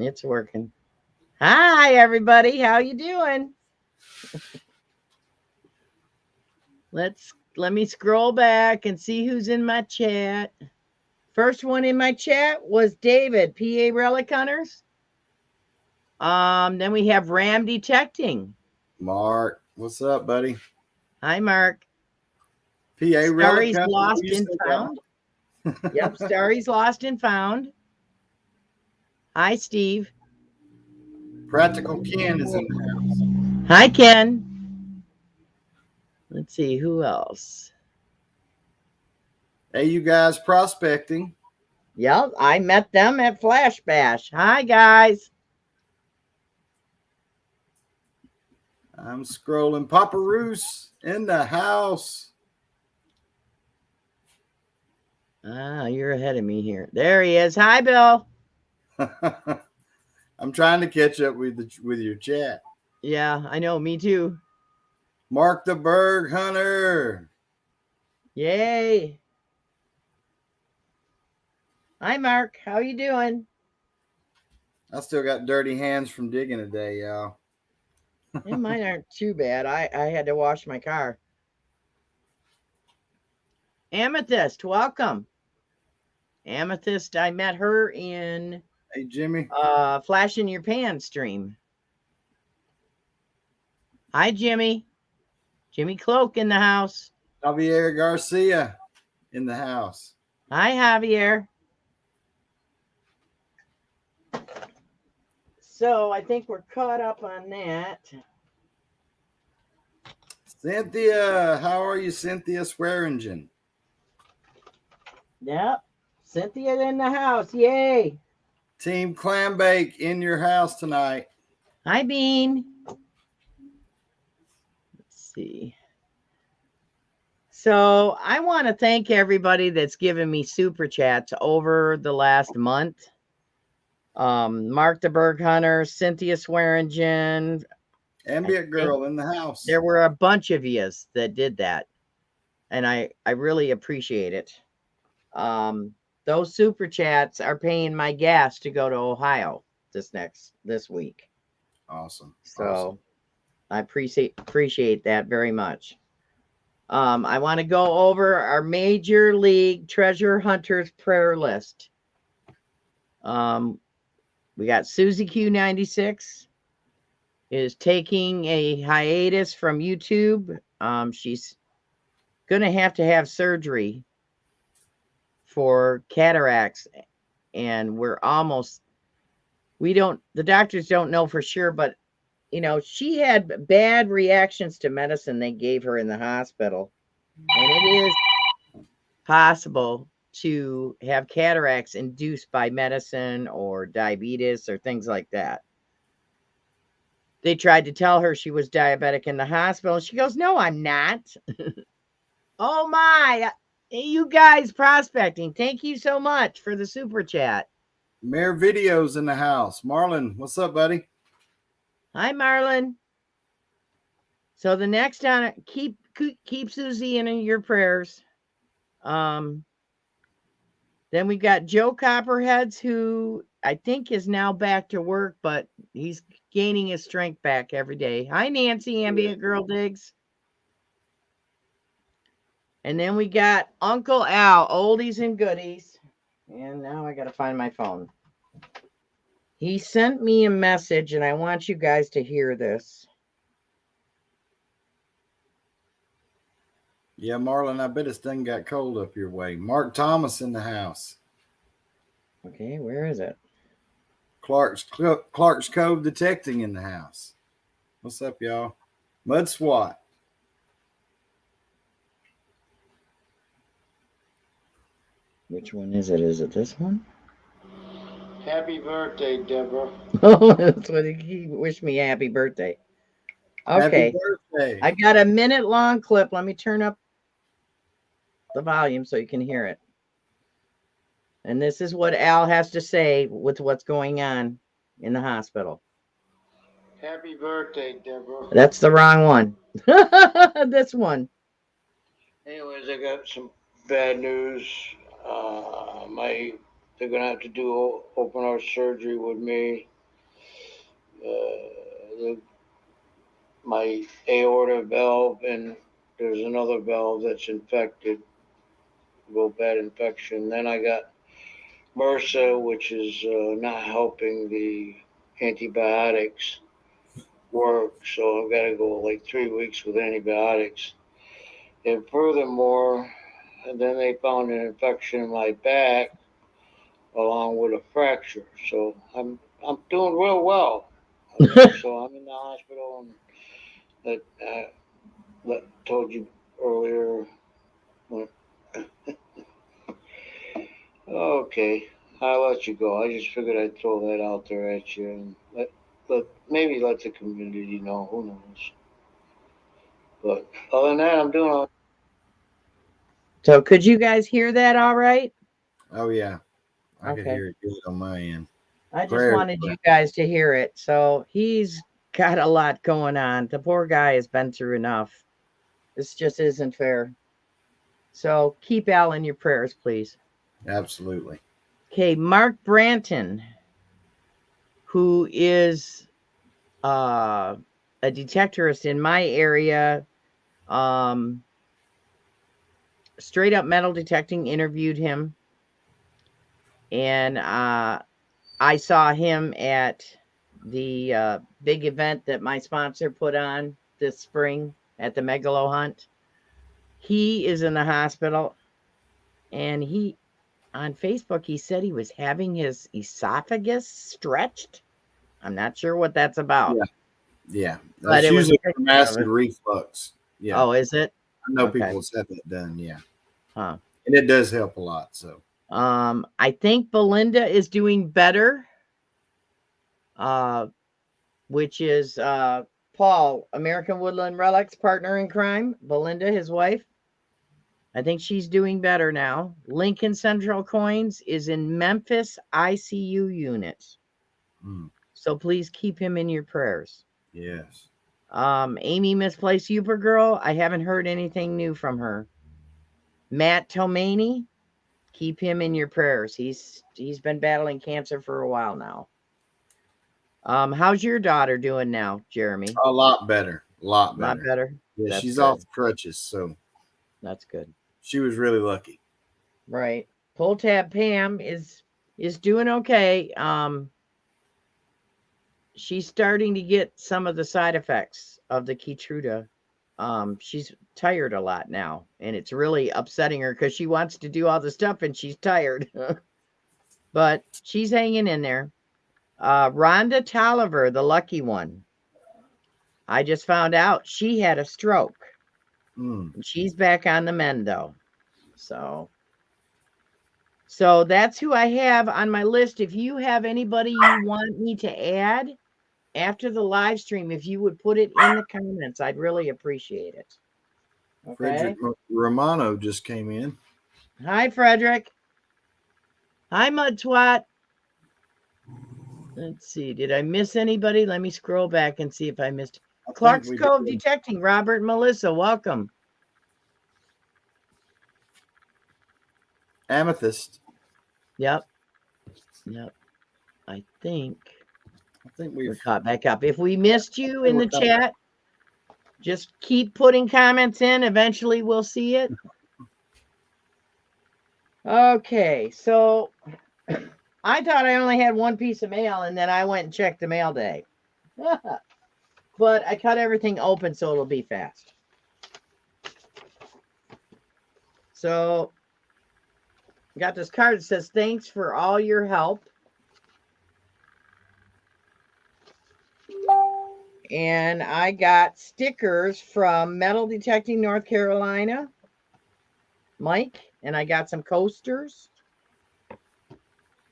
It's working. Hi, everybody. How you doing? Let me scroll back and see who's in my chat. First one in my chat was David, PA Relic Hunters. Then we have Ram Detecting. Mark, what's up, buddy? Hi, Mark. PA Relic Starry's Lost and Found. Yep, Starry's Lost and Found. Hi, Steve. Practical Ken is in the house. Hi, Ken. Let's see, who else? Hey, you guys prospecting. Yep, I met them at Flash Bash. Hi, guys. I'm scrolling. Papa Roos in the house. Ah, you're ahead of me here. There he is. Hi, Bill. I'm trying to catch up with your chat. Yeah, I know. Me too. Mark the Berg Hunter. Yay. Hi, Mark. How you doing? I still got dirty hands from digging today, y'all. Yeah, mine aren't too bad. I had to wash my car. Amethyst, welcome. Amethyst, I met her in Hey, Jimmy. Flash in Your Pan stream. Hi, Jimmy. Jimmy Cloak in the house. Javier Garcia in the house. Hi, Javier. So I think we're caught up on that. Cynthia, how are you, Cynthia Swearingen? Yep. Cynthia in the house. Yay. Team Clambake in your house tonight. Hi, Bean. Let's see. So I want to thank everybody that's given me super chats over the last month. Mark the Berg Hunter, Cynthia Swearingen. Ambient Girl in the house. There were a bunch of yous that did that. And I really appreciate it. Those super chats are paying my gas to go to Ohio this week. Awesome. So awesome. I appreciate that very much. I want to go over our Major League Treasure Hunters prayer list. We got Susie Q96 is taking a hiatus from YouTube. She's going to have surgery for cataracts, and the doctors don't know for sure, but she had bad reactions to medicine they gave her in the hospital, and it is possible to have cataracts induced by medicine or diabetes or things like that. They tried to tell her she was diabetic in the hospital, and she goes, "No, I'm not." Oh my, you guys prospecting, thank you so much for the super chat. Mayor Videos in the house. Marlon, what's up, buddy? Hi, Marlon. So the next on keep Susie in your prayers. Then we've got Joe Copperheads, who I think is now back to work, but he's gaining his strength back every day. Hi, Nancy, Ambient Girl Digs. And then we got Uncle Al, oldies and goodies. And now I got to find my phone. He sent me a message, and I want you guys to hear this. Yeah, Marlon, I bet it's done got cold up your way. Mark Thomas in the house. Okay, where is it? Clark's Cove Detecting in the house. What's up, y'all? Mud SWAT. Which one is it? Is it this one? Happy birthday, Deborah. Oh, that's what he wished me happy birthday. Okay. Happy birthday. I got a minute-long clip. Let me turn up the volume so you can hear it. And this is what Al has to say with what's going on in the hospital. Happy birthday, Deborah. That's the wrong one. This one. Anyways, I got some bad news. My they're gonna have to do open heart surgery with me. My aorta valve, and there's another valve that's infected, real bad infection. Then I got MRSA, which is not helping the antibiotics work, so I've got to go like 3 weeks with antibiotics. And furthermore, and then they found an infection in my back along with a fracture. So I'm doing real well. So I'm in the hospital, and that told you earlier. Okay, I'll let you go. I just figured I'd throw that out there at you and maybe let the community know. Who knows? But other than that, I'm doing all. So could you guys hear that all right? Oh yeah, I could Okay. hear it good on my end. I just Prayers wanted for you guys to hear it. So he's got a lot going on. The poor guy has been through enough. This just isn't fair. So keep Al in your prayers, please. Absolutely. Okay, Mark Branton, who is a detectorist in my area, straight up metal detecting, interviewed him. And I saw him at the big event that my sponsor put on this spring at the Megalo Hunt. He is in the hospital, and he on Facebook he said he was having his esophagus stretched. I'm not sure what that's about. Yeah. Yeah. But That's it was usually a picture for of acid it. reflux. Yeah. Oh, is it? I know Okay. people have had that done. Yeah. Huh. And it does help a lot. So I think Belinda is doing better. Which is Paul, American Woodland Relics partner in crime, Belinda, his wife. I think she's doing better now. Lincoln Central Coins is in Memphis ICU unit. So please keep him in your prayers. yes. Amy Misplaced Uber Girl, I haven't heard anything new from her. Matt Tomani, keep him in your prayers. He's been battling cancer for a while now. How's your daughter doing now, Jeremy? A lot better. A lot A lot better. better. Yeah, That's she's good. off crutches, so That's good. she was really lucky. Right. Pull tab Pam is doing okay. She's starting to get some of the side effects of the Keytruda. She's tired a lot now, and it's really upsetting her because she wants to do all the stuff and she's tired. But she's hanging in there. Rhonda Tolliver, the lucky one. I just found out she had a stroke. She's back on the mend though. So that's who I have on my list. If you have anybody you want me to add after the live stream, if you would put it in the comments, I'd really appreciate it. Okay. Frederick Romano just came in. Hi, Frederick. Hi, Mud Twat. Let's see. Did I miss anybody? Let me scroll back and see if I missed. Clark's Cove Detecting. Robert and Melissa, welcome. Amethyst. Yep. I think we're caught back up. If we missed you in the chat, just keep putting comments in. Eventually we'll see it. Okay, so I thought I only had one piece of mail, and then I went and checked the mail day. But I cut everything open so it'll be fast. So I got this card that says, thanks for all your help. And I got stickers from Metal Detecting North Carolina, Mike, and I got some coasters,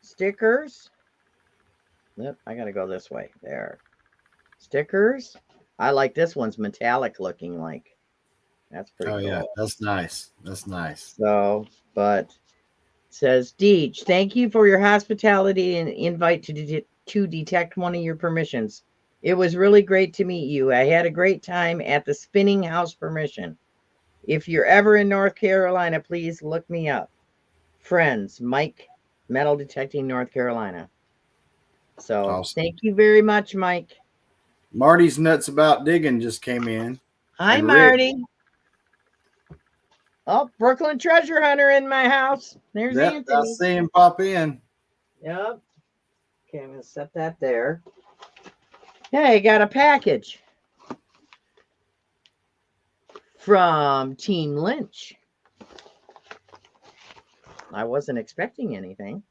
stickers. Yep, I gotta go this way. There. Stickers. I like this one's metallic looking like. That's pretty cool. Yeah, that's nice. That's nice. So, but it says, Deej, thank you for your hospitality and invite to detect one of your permissions. It was really great to meet you. I had a great time at the Spinning House Permission. If you're ever in North Carolina, please look me up. Friends, Mike Metal Detecting North Carolina. So Awesome. thank you very much, Mike. Marty's nuts about digging just came in. Hi, And Rick. Marty. Oh, Brooklyn Treasure Hunter in my house. There's Yep, I Anthony. see him pop in. Yep. Okay, I'm going to set that there. Hey, got a package from Team Lynch. I wasn't expecting anything.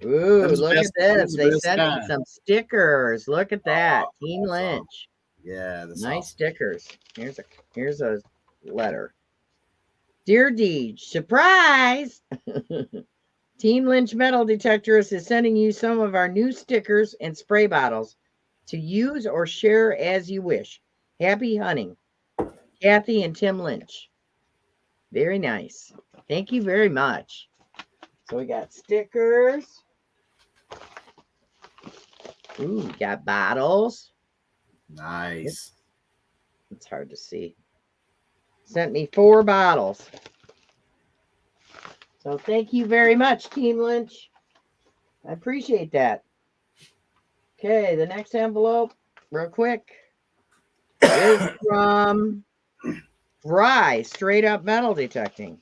Ooh, look at this. They sent me some stickers. Look at that. Team Lynch. Yeah, that's nice awesome. Stickers. Here's a letter. Dear Deej, surprise! Team Lynch Metal Detectors is sending you some of our new stickers and spray bottles to use or share as you wish. Happy hunting. Kathy and Tim Lynch. Very nice. Thank you very much. So we got stickers. Ooh, we got bottles. Nice. It's hard to see. Sent me 4 bottles. So thank you very much, Team Lynch. I appreciate that. Okay, the next envelope, real quick, is from Rye, Straight Up Metal Detecting.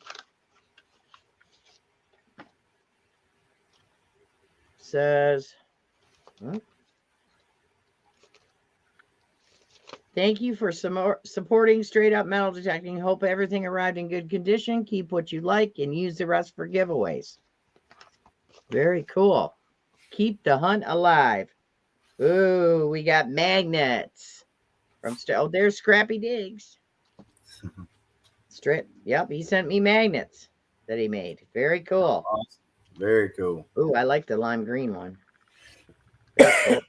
Says, thank you for supporting Straight Up Metal Detecting. Hope everything arrived in good condition. Keep what you like and use the rest for giveaways. Very cool. Keep the hunt alive. Ooh, we got magnets. Oh, there's Scrappy Diggs. Yep, he sent me magnets that he made. Very cool. Awesome. Very cool. Ooh, I like the lime green one. Cool.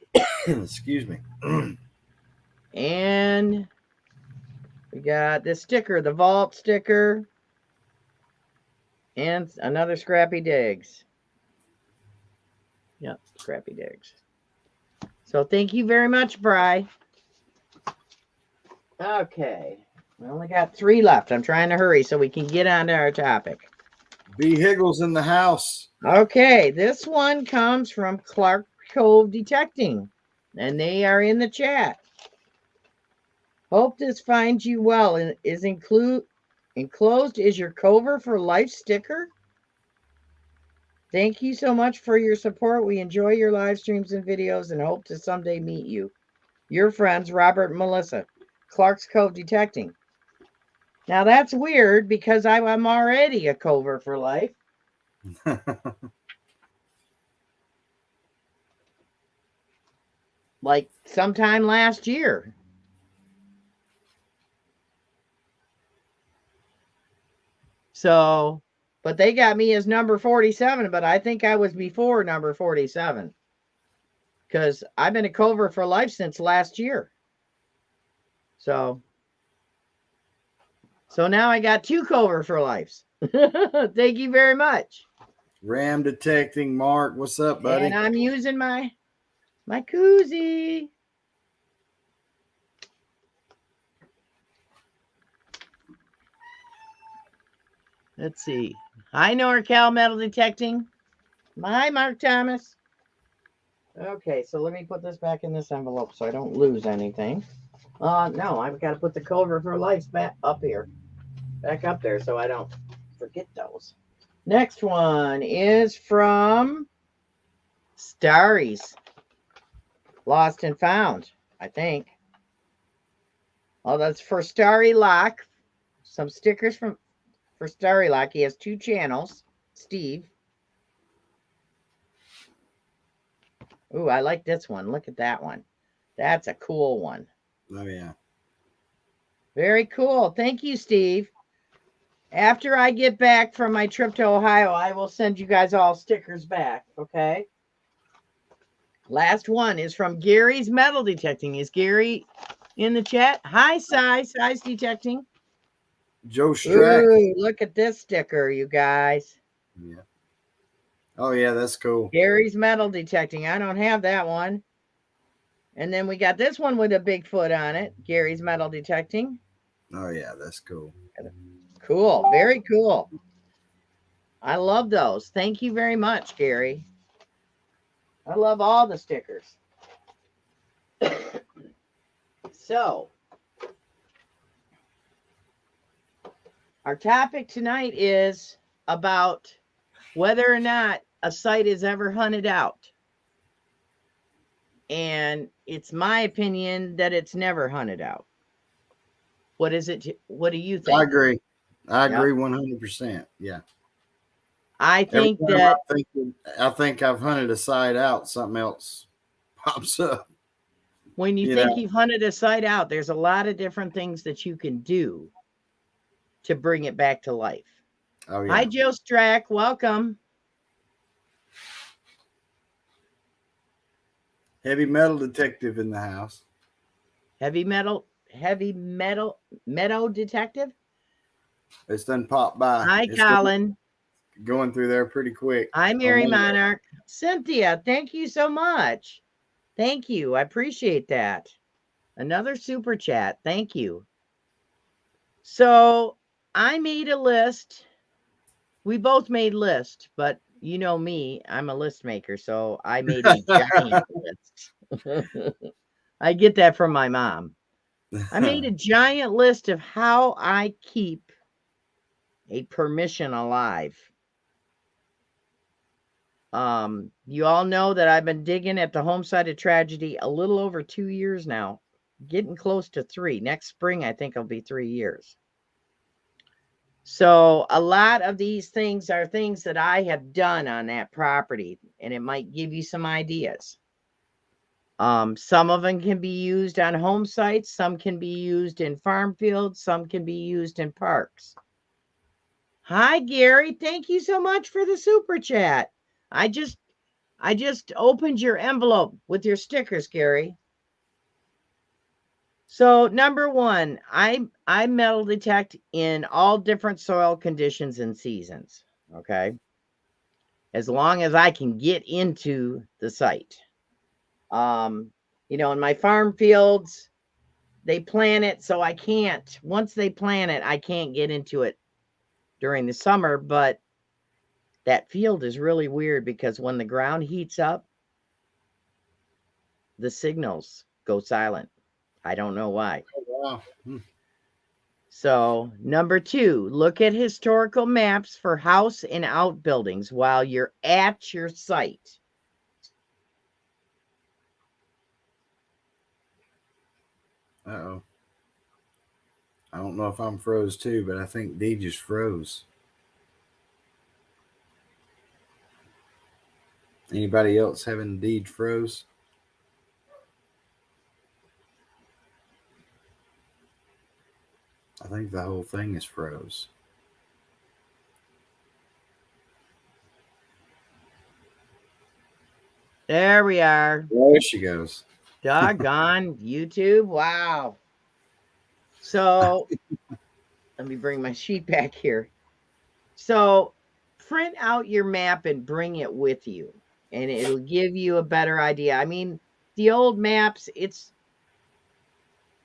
Excuse me. And we got this sticker, the vault sticker, and another Scrappy Diggs. Yep, Scrappy Diggs. So thank you very much, Bri. Okay, we only got 3 left. I'm trying to hurry so we can get on to our topic. B. Higgles in the house. Okay, this one comes from Clark Cove Detecting, and they are in the chat. Hope this finds you well. And is enclosed is your Cover for Life sticker. Thank you so much for your support. We enjoy your live streams and videos and hope to someday meet you. Your friends, Robert and Melissa, Clark's Cove Detecting. Now that's weird because I'm already a Cover for Life. Like sometime last year. So, but they got me as number 47, but I think I was before number 47. Because I've been a Cover for Life since last year. So now I got 2 Cover for Lives. Thank you very much. Ram Detecting, Mark. What's up, buddy? And I'm using my koozie. Let's see. Hi, NorCal Metal Detecting. Hi, Mark Thomas. Okay, so let me put this back in this envelope so I don't lose anything. No, I've got to put the Cover for Life back up here. Back up there so I don't forget those. Next one is from Starry's. Lost and Found, I think. Oh, that's for Starry Lock. Some stickers for Starry Lock. He has 2 channels. Steve. Ooh, I like this one. Look at that one. That's a cool one. Oh, yeah. Very cool. Thank you, Steve. After I get back from my trip to Ohio, I will send you guys all stickers back, okay? Last one is from Gary's Metal Detecting. Is Gary in the chat? Hi, Size Detecting. Joe Strack. Ooh, look at this sticker, you guys. Yeah. Oh, yeah, that's cool. Gary's Metal Detecting. I don't have that one. And then we got this one with a Bigfoot on it. Gary's Metal Detecting. Oh, yeah, that's cool. Cool. Very cool. I love those. Thank you very much, Gary. I love all the stickers. So, our topic tonight is about whether or not a site is ever hunted out. And it's my opinion that it's never hunted out. What is it? What do you think? I agree. I Yep. agree 100%. Yeah. I Every think time that I think I've hunted a site out, something else pops up. when you You think know. you've hunted a site out, there's a lot of different things that you can do to bring it back to life. Oh yeah. Hi, Joe Strack. Welcome. Heavy metal detective in the house. Heavy metal meadow detective. It's done popped by. Hi, It's Colin. going through there pretty quick. Hi, Mary Monarch. Cynthia, thank you so much. Thank you. I appreciate that. Another super chat. Thank you. So I made a list. We both made lists, but you know me, I'm a list maker, so I made a giant list. I get that from my mom. I made a giant list of how I keep a permission alive. You all know that I've been digging at the home site of tragedy a little over 2 years now, getting close to 3. Next spring, I think it'll be 3 years. So a lot of these things are things that I have done on that property, and it might give you some ideas. Some of them can be used on home sites, some can be used in farm fields, some can be used in parks. Hi, Gary. Thank you so much for the super chat. I just opened your envelope with your stickers, Gary. So number one, I metal detect in all different soil conditions and seasons. Okay. As long as I can get into the site. In my farm fields, they plant it, so I can't, once they plant it, I can't get into it during the summer, but that field is really weird because when the ground heats up, the signals go silent. I don't know why. Oh, wow. So, number 2, look at historical maps for house and outbuildings while you're at your site. Uh-oh. I don't know if I'm froze too, but I think Deej just froze. Anybody else having Deej froze? I think the whole thing is froze. There we are. There she goes. Doggone YouTube. Wow. So let me bring my sheet back here. So print out your map and bring it with you, and it'll give you a better idea. I mean, the old maps, it's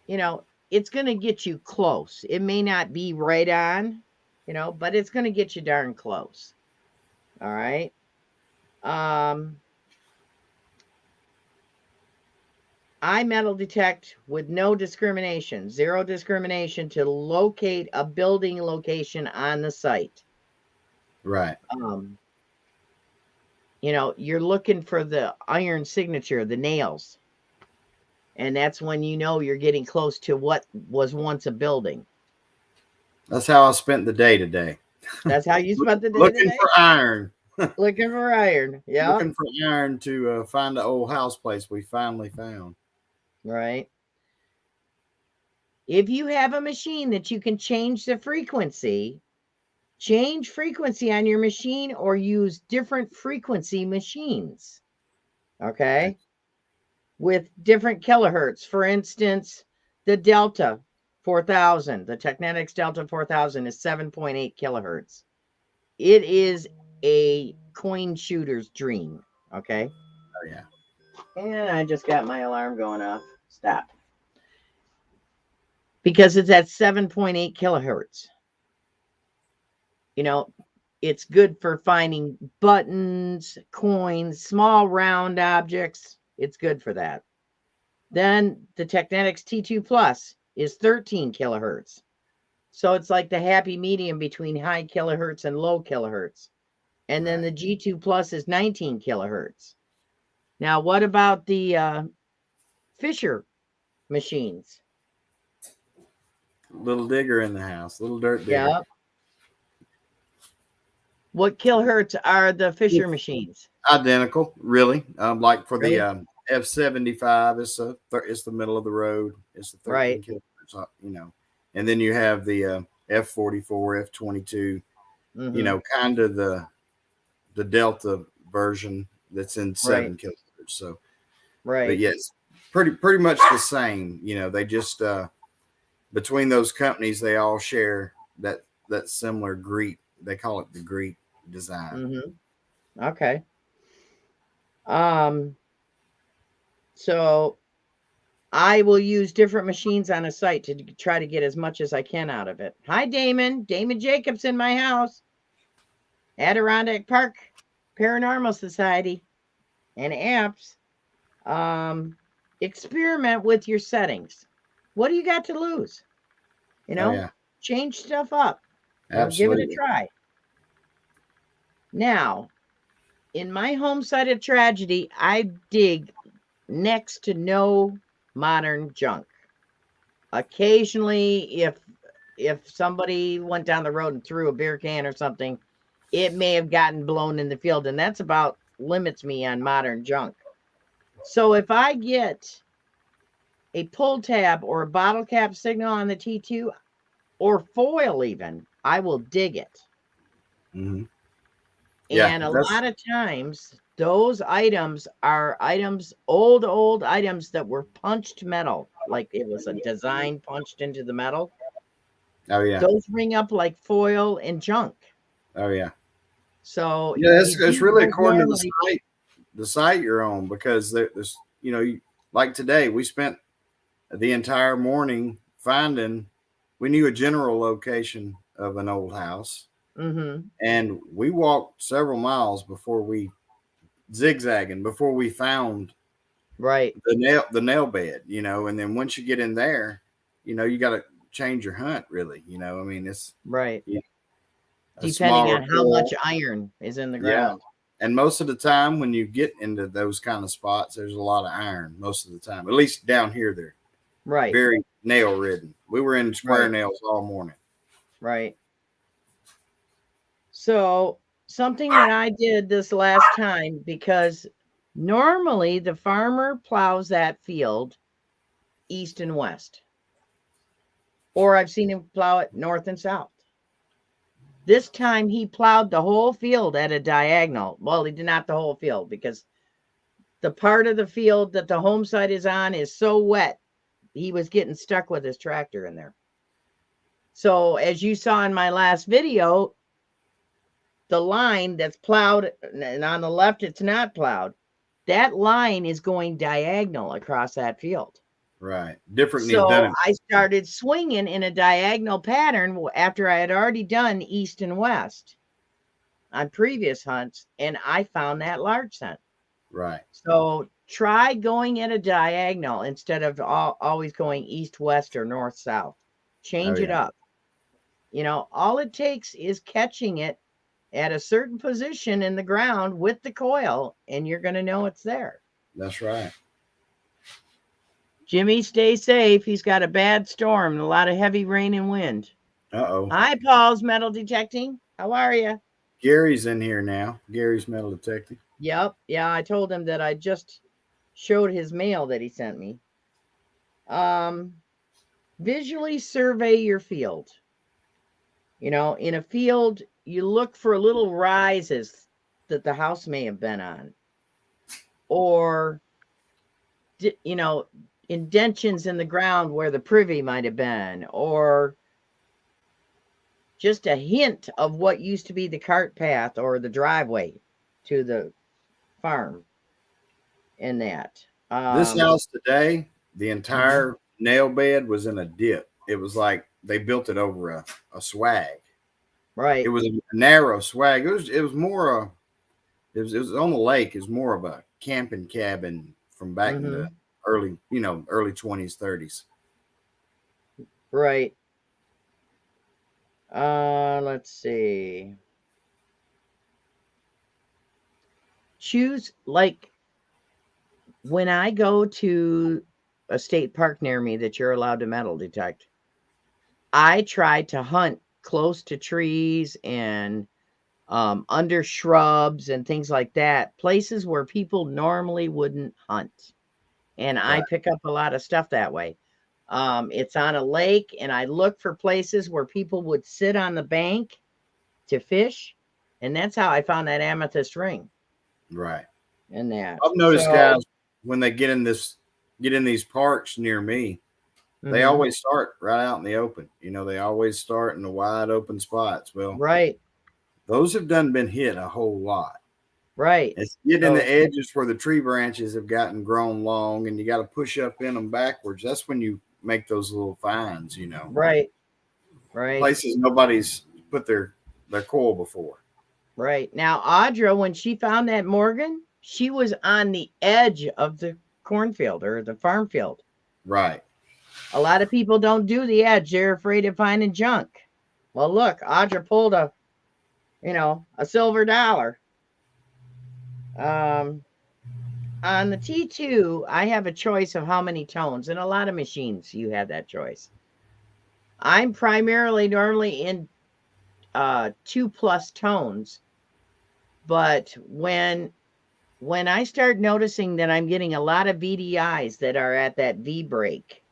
going to get you close. It may not be right on, but it's going to get you darn close. All right. I metal detect with no discrimination, zero discrimination to locate a building location on the site. Right. You're looking for the iron signature, the nails. And that's when you're getting close to what was once a building. That's how I spent the day today. That's how you spent the day Looking today? for iron. Looking for iron. Yeah. Looking for iron to find the old house place we finally found. Right. If you have a machine that you can change the frequency, change frequency on your machine or use different frequency machines. Okay. With different kilohertz. For instance, the Delta 4000, the Technetics Delta 4000 is 7.8 kilohertz. It is a coin shooter's dream. Okay. Oh, yeah. And I just got my alarm going off. Stop. Because it's at 7.8 kilohertz. It's good for finding buttons, coins, small round objects. It's good for that. Then the Technetics T2 Plus is 13 kilohertz. So it's like the happy medium between high kilohertz and low kilohertz. And then the G2 Plus is 19 kilohertz. Now, what about the Fisher machines? Little digger in the house, little dirt digger. Yeah. What kilohertz are the Fisher machines? Identical, really. Like for Right. the F75, it's the middle of the road. It's the 13 Right. kilohertz, and then you have the F44, F22. Kind of the Delta version that's in 7 kilohertz. So, but yes, pretty much the same. They just between those companies, they all share that similar Greek. They call it the Greek design. Okay. So I will use different machines on a site to try to get as much as I can out of it. Hi, Damon. Damon Jacobs in my house. Adirondack Park Paranormal Society and apps. Experiment with your settings. What do you got to lose? Change stuff up. Give it a try. Now, in my home site of tragedy, I dig next to no modern junk. Occasionally, if somebody went down the road and threw a beer can or something, it may have gotten blown in the field, and that's about limits me on modern junk. So if I get a pull tab or a bottle cap signal on the T2 or foil even, I will dig it. And a lot of times those items are old items that were punched metal, like it was a design punched into the metal. Oh yeah. Those ring up like foil and junk. Oh yeah. So it's really according to the site you're on, because there's like today we spent the entire morning finding. We knew a general location of an old house, and we walked several miles before we found the nail bed. And then once you get in there, you got to change your hunt. Really, it's right. Depending on how much iron is in the ground. And most of the time when you get into those kind of spots, there's a lot of iron most of the time. At least down here, they're very nail ridden. We were in square nails all morning. Right. So something that I did this last time, because normally the farmer plows that field east and west, or I've seen him plow it north and south. This time he plowed the whole field at a diagonal. Well, he did not the whole field, because the part of the field that the home site is on is so wet, he was getting stuck with his tractor in there. So as you saw in my last video, the line that's plowed, and on the left it's not plowed, that line is going diagonal across that field. Right. Different. So I started swinging in a diagonal pattern after I had already done east and west on previous hunts, and I found that large scent. Right. So try going at a diagonal instead of always going east, west, or north, south. Change it up. All it takes is catching it at a certain position in the ground with the coil, and you're going to know it's there. That's right. Jimmy, stay safe. He's got a bad storm and a lot of heavy rain and wind. Uh-oh. Hi, Paul's Metal Detecting. How are you? Gary's in here now. Gary's Metal Detecting. Yep. Yeah, I told him that I just showed his mail that he sent me. Visually survey your field. In a field, you look for little rises that the house may have been on, or indentions in the ground where the privy might have been, or just a hint of what used to be the cart path or the driveway to the farm. In that this house today, the entire nail bed was in a dip. It was like they built it over a swag. Right. It was a narrow swag. It was more it was on the lake. It was more of a camping cabin from back in the early 20s, 30s. Right. Let's see. Choose, like, when I go to a state park near me that you're allowed to metal detect, I try to hunt close to trees and under shrubs and things like that, places where people normally wouldn't hunt. And I Right. pick up a lot of stuff that way. It's on a lake, and I look for places where people would sit on the bank to fish, and that's how I found that amethyst ring. Right. And that. I've noticed So, guys when they get in these parks near me, they always start right out in the open. They always start in the wide open spots. Well, right, those have been hit a whole lot. right. It's getting in So, the edges where the tree branches have gotten grown long, and you got to push up in them backwards. That's when you make those little finds. right, right, Places nobody's put their coil before. right. Now, Audra, when she found that Morgan, she was on the edge of the cornfield or the farm field. Right. A lot of people don't do the edge. They're afraid of finding junk. Well, look, Audra pulled a silver dollar. On the T2, I have a choice of how many tones. In a lot of machines, you have that choice. I'm primarily normally in 2+ tones, but when I start noticing that I'm getting a lot of VDIs that are at that V break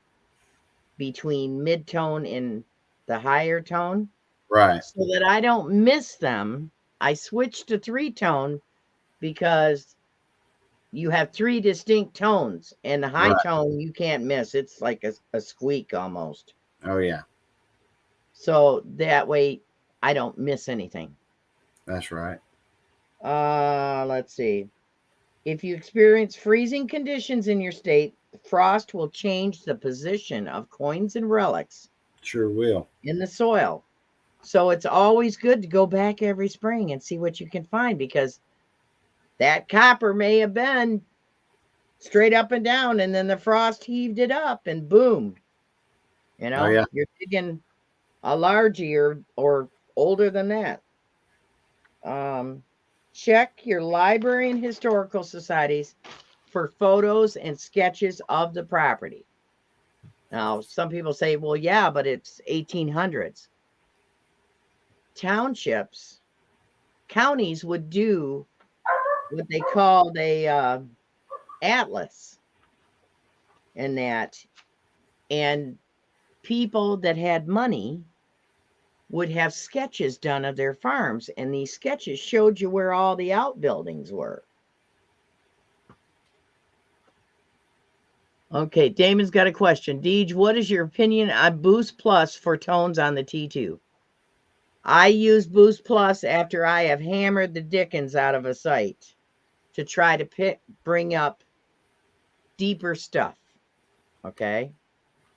between mid-tone and the higher tone, Right. so that I don't miss them, I switch to 3-tone, because you have 3 distinct tones, and the high tone you can't miss. It's like a squeak almost. Oh yeah. So that way I don't miss anything. That's right. Let's see. If you experience freezing conditions in your state, frost will change the position of coins and relics Sure will. in the soil. So it's always good to go back every spring and see what you can find, because that copper may have been straight up and down, and then the frost heaved it up, and boom, Oh yeah. you're digging a largie or older than that. Check your library and historical societies for photos and sketches of the property. Now, some people say, well, yeah, but it's 1800s. Counties would do what they called a atlas, and people that had money would have sketches done of their farms, and these sketches showed you where all the outbuildings were. Okay, Damon's got a question. Deej, what is your opinion on Boost Plus for tones on the T2? I use Boost Plus after I have hammered the dickens out of a site to try to bring up deeper stuff. Okay.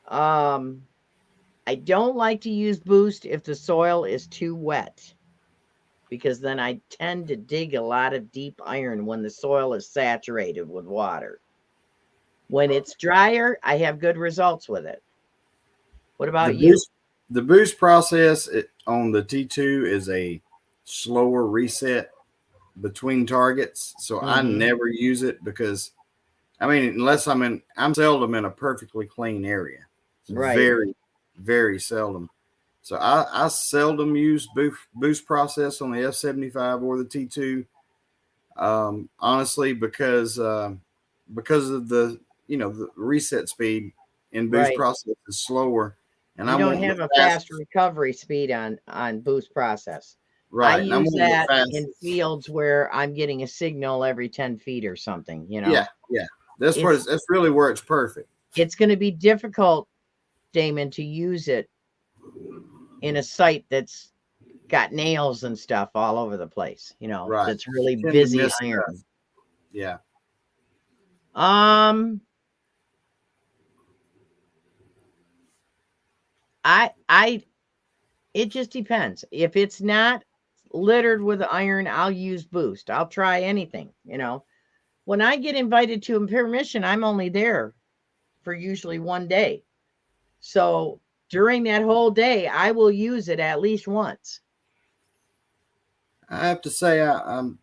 I don't like to use Boost if the soil is too wet, because then I tend to dig a lot of deep iron when the soil is saturated with water. When it's drier, I have good results with it. What about you? The boost process on the T2 is a slower reset between targets, so I never use it, because unless I'm seldom in a perfectly clean area. Right. Very, very seldom. So I seldom use boost process on the F75 or the T2. Honestly, because of the the reset speed in boost process is slower, and you I don't want have the a fast recovery speed on Boost process. right. I use that in fields where I'm getting a signal every 10 feet or something. Yeah. That's really where it's perfect. It's going to be difficult, Damon, to use it in a site that's got nails and stuff all over the place, Right. That's really busy iron. Stuff. Yeah. I It just depends. If it's not littered with iron, I'll use boost. I'll try anything, When I get invited to a permission, I'm only there for usually one day. So during that whole day, I will use it at least once. I have to say, I'm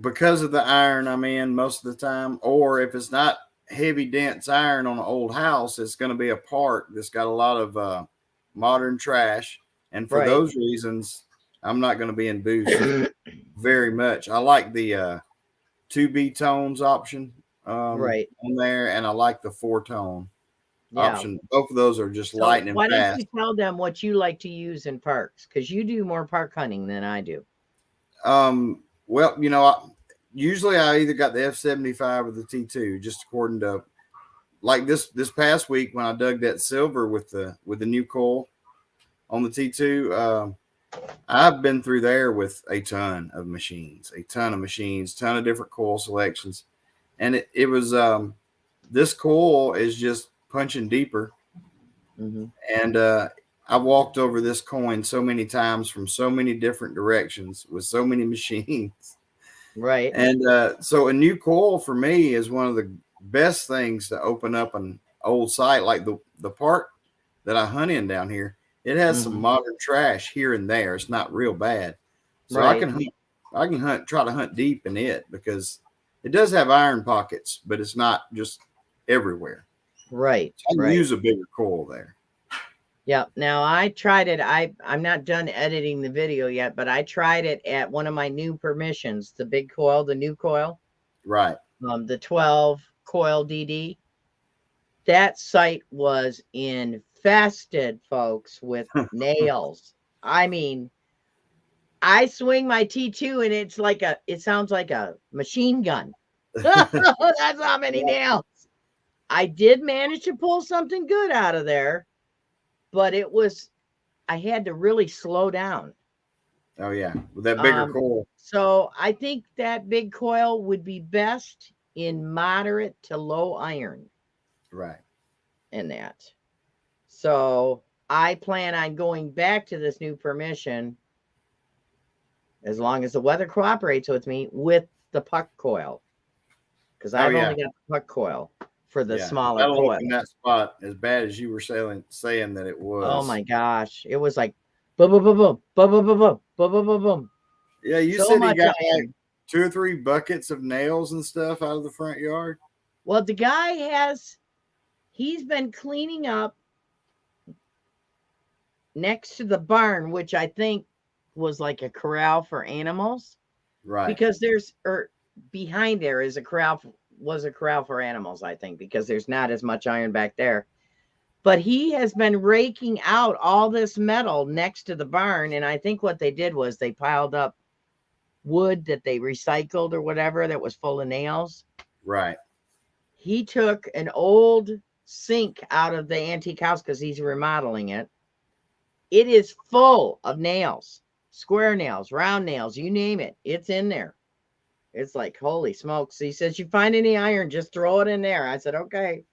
because of the iron I'm in most of the time, or if it's not heavy, dense iron on an old house, it's going to be a part that's got a lot of modern trash. And for those reasons, I'm not going to be in boost very much. I like the 2B tones option on there, and I like the 4-tone option. Both of those are just lightning fast. Why don't you fast. tell them what you like to use in parks? Because you do more park hunting than I do. Well, usually I either got the F75 or the T2, just according to like this past week when I dug that silver with the new coil on the T2. I've been through there with a ton of machines, ton of different coil selections, and it was this coil is just punching deeper, and I've walked over this coin so many times from so many different directions with so many machines. Right. And so a new coil for me is one of the best things to open up an old site like the park that I hunt in down here. It has some modern trash here and there. It's not real bad. So I can try to hunt deep in it because it does have iron pockets, but it's not just everywhere. Right. So I can use a bigger coil there. Yeah. Now I tried it. I'm not done editing the video yet, but I tried it at one of my new permissions, the big coil, the new coil. Right. The 12 coil DD. That site was infested, folks, with nails. I mean, I swing my T2 and it sounds like a machine gun. That's how many nails. I did manage to pull something good out of there, but I had to really slow down. Oh yeah, with that bigger coil. So I think that big coil would be best in moderate to low iron. Right. In that. So I plan on going back to this new permission as long as the weather cooperates with me with the puck coil. Because I've only got the puck coil for the smaller coil. In that spot as bad as you were saying that it was. Oh my gosh. It was like boom, boom, boom, boom, boom, boom, boom, boom, boom, boom, boom, boom. Yeah, you said he got like 2 or 3 buckets of nails and stuff out of the front yard. Well, the guy he's been cleaning up next to the barn, which I think was like a corral for animals. Right. Because behind there is a corral for animals, I think, because there's not as much iron back there. But he has been raking out all this metal next to the barn. And I think what they did was they piled up wood that they recycled or whatever that was full of nails. Right. He took an old sink out of the antique house because he's remodeling it. It is full of nails, square nails, round nails, you name it. It's in there. It's like, holy smokes. He says, you find any iron, just throw it in there. I said, okay.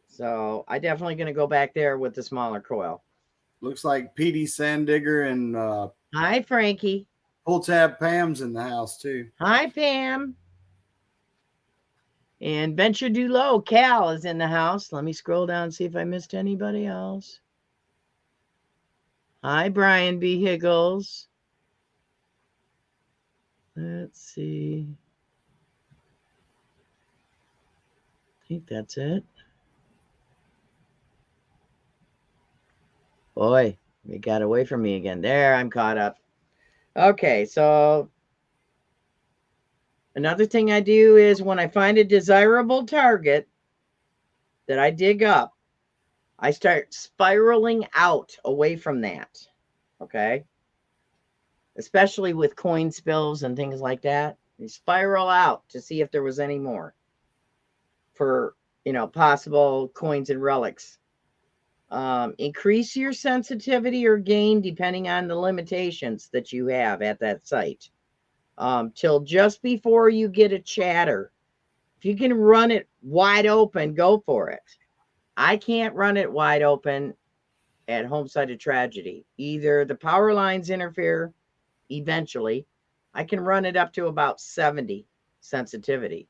So I definitely going to go back there with the smaller coil. Looks like PD Sandigger and hi, Frankie. Pull Tab Pam's in the house too. Hi, Pam. And Venture Do Low, Cal is in the house. Let me scroll down and see if I missed anybody else. Hi, Brian B. Higgles. Let's see. I think that's it. Boy, it got away from me again. There, I'm caught up. Okay, so another thing I do is when I find a desirable target that I dig up, I start spiraling out away from that. Okay. Especially with coin spills and things like that. You spiral out to see if there was any more for, possible coins and relics. Increase your sensitivity or gain depending on the limitations that you have at that site. Till just before you get a chatter. If you can run it wide open, go for it. I can't run it wide open at home site of tragedy. Either the power lines interfere eventually, I can run it up to about 70 sensitivity,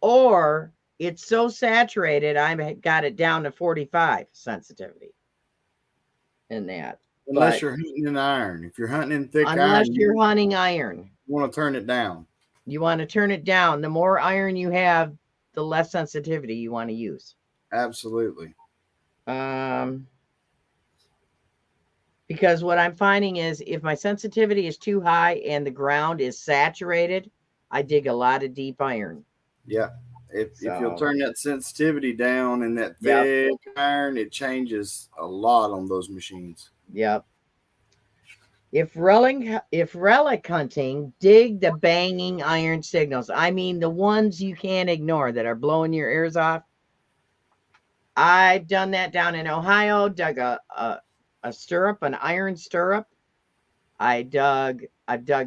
or it's so saturated I got it down to 45 sensitivity in that. Unless you're hunting in iron. If you're hunting in thick unless iron, you're hunting iron, you want to turn it down. You want to turn it down. The more iron you have, the less sensitivity you want to use. Absolutely. Because what I'm finding is if my sensitivity is too high and the ground is saturated, I dig a lot of deep iron. Yeah. If you'll turn that sensitivity down in that thick iron, it changes a lot on those machines. Yep. If relic hunting, dig the banging iron signals. I mean the ones you can't ignore that are blowing your ears off. I've done that down in Ohio, dug a stirrup, an iron stirrup. I've dug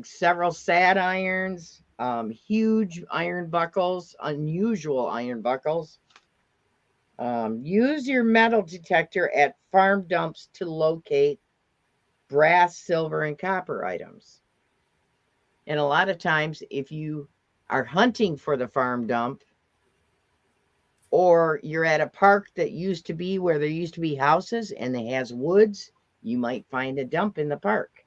several sad irons, huge iron buckles, unusual iron buckles. Use your metal detector at farm dumps to locate brass, silver, and copper items. And a lot of times, if you are hunting for the farm dump, or you're at a park that used to be where there used to be houses and it has woods, you might find a dump in the park.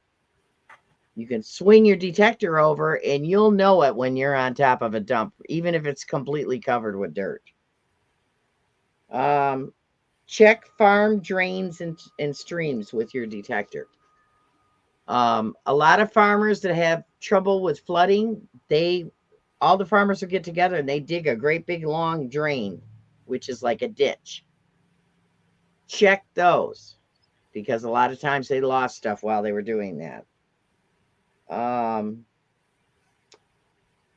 You can swing your detector over and you'll know it when you're on top of a dump, even if it's completely covered with dirt. Check farm drains and streams with your detector. A lot of farmers that have trouble with flooding, all the farmers will get together and they dig a great big long drain, which is like a ditch. Check those, because a lot of times they lost stuff while they were doing that.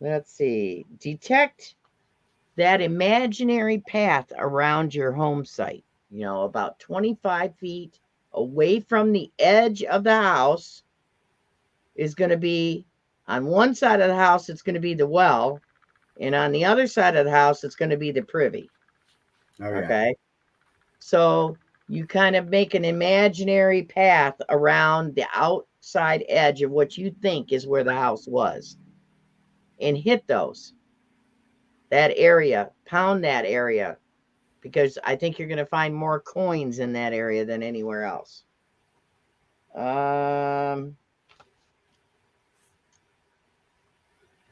Let's see. Detect that imaginary path around your home site, about 25 feet away from the edge of the house is going to be, on one side of the house, it's going to be the well, and on the other side of the house, it's going to be the privy. Okay. So you kind of make an imaginary path around the outside edge of what you think is where the house was and hit that area, pound that area, because I think you're going to find more coins in that area than anywhere else.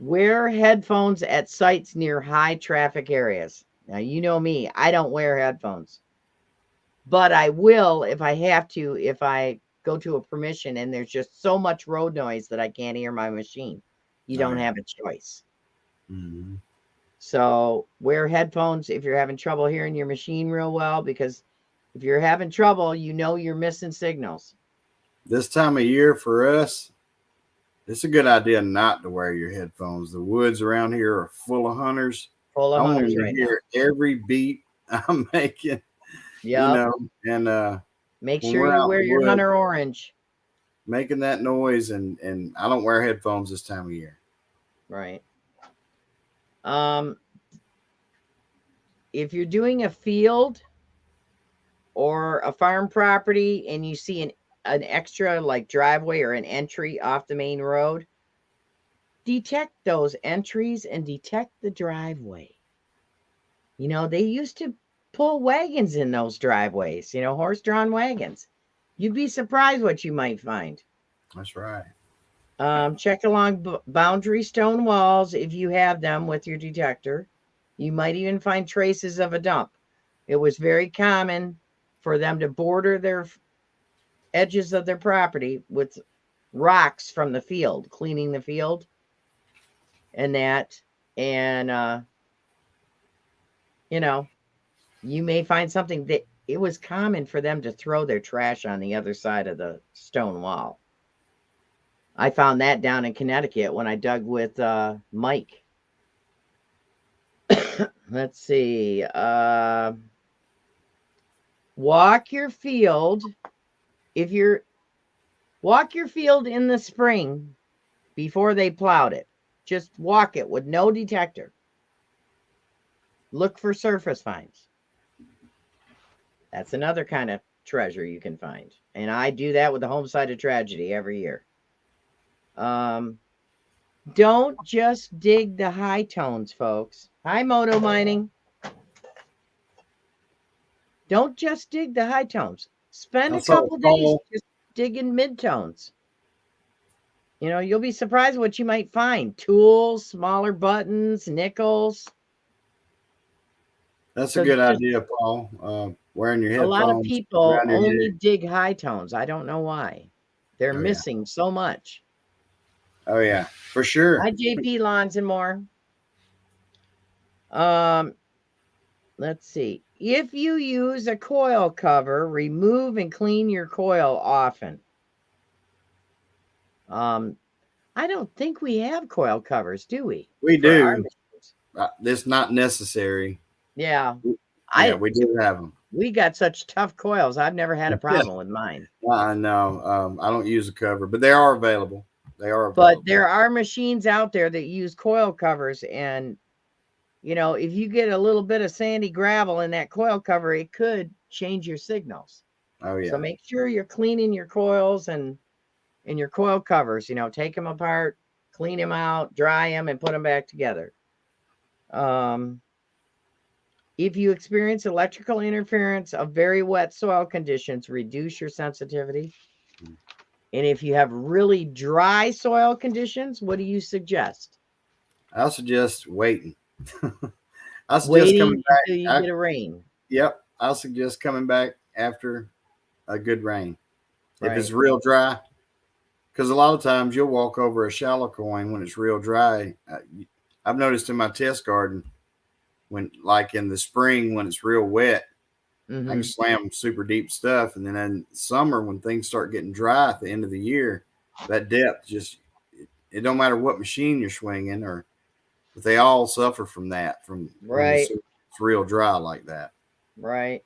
Wear headphones at sites near high traffic areas. Now, you know me, I don't wear headphones, but I will if I have to, if I go to a permission and there's just so much road noise that I can't hear my machine. You don't have a choice. Mm-hmm. So wear headphones if you're having trouble hearing your machine real well, because if you're having trouble, you're missing signals. This time of year for us, it's a good idea not to wear your headphones. The woods around here are full of hunters. I want to hear every beat I'm making. Yeah. And make sure you wear your hunter orange. Making that noise, and I don't wear headphones this time of year. Right. If you're doing a field or a farm property and you see an extra like driveway or an entry off the main road, detect those entries and detect the driveway. They used to pull wagons in those driveways, horse-drawn wagons. You'd be surprised what you might find. That's right. Check along boundary stone walls if you have them with your detector. You might even find traces of a dump. It was very common for them to border their edges of their property with rocks from the field, cleaning the field and that. And, you may find something that it was common for them to throw their trash on the other side of the stone wall. I found that down in Connecticut when I dug with Mike. Let's see. Walk your field. Walk your field in the spring before they plowed it. Just walk it with no detector. Look for surface finds. That's another kind of treasure you can find. And I do that with the home side of tragedy every year. Don't just dig the high tones, folks. Hi, Moto Mining. Don't just dig the high tones. Spend a couple days just digging midtones. You know, you'll be surprised what you might find. Tools, smaller buttons, nickels. That's a good idea, Paul. Wearing your headphones. A lot of people only dig high tones. I don't know why. They're missing so much. Oh, yeah, for sure. Hi, JP Lawns and more. Let's see. If you use a coil cover, remove and clean your coil often. I don't think we have coil covers, do we? We do. It's not necessary. Yeah. We do have them. We got such tough coils. I've never had a problem with mine. No, I don't use a cover, but they are available. But there are machines out there that use coil covers, and you know, if you get a little bit of sandy gravel in that coil cover, it could change your signals. Oh yeah. So make sure you're cleaning your coils and your coil covers. You know, take them apart, clean them out, dry them, and put them back together. If you experience electrical interference of very wet soil conditions, reduce your sensitivity. And if you have really dry soil conditions, what do you suggest? I'll suggest waiting. I'll suggest waiting coming back until you get a rain. Yep. I'll suggest coming back after a good rain. If it's real dry, because a lot of times you'll walk over a shallow coin when it's real dry. I've noticed in my test garden, when like in the spring when it's real wet, I can slam super deep stuff, and then in summer when things start getting dry at the end of the year, that depth just it don't matter what machine you're swinging, but they all suffer from that when it's real dry like that. Right.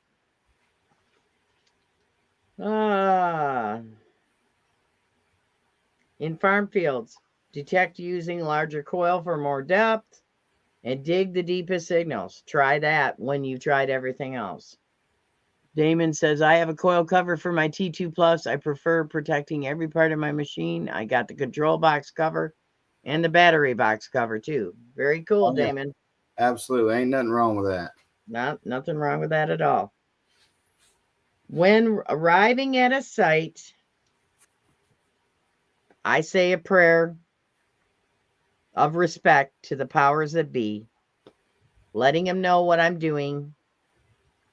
In farm fields, detect using larger coil for more depth and dig the deepest signals. Try that when you've tried everything else. Damon says, I have a coil cover for my T2 Plus. I prefer protecting every part of my machine. I got the control box cover and the battery box cover too. Very cool, Damon. Absolutely. Ain't nothing wrong with that. Nothing wrong with that at all. When arriving at a site, I say a prayer of respect to the powers that be, letting them know what I'm doing,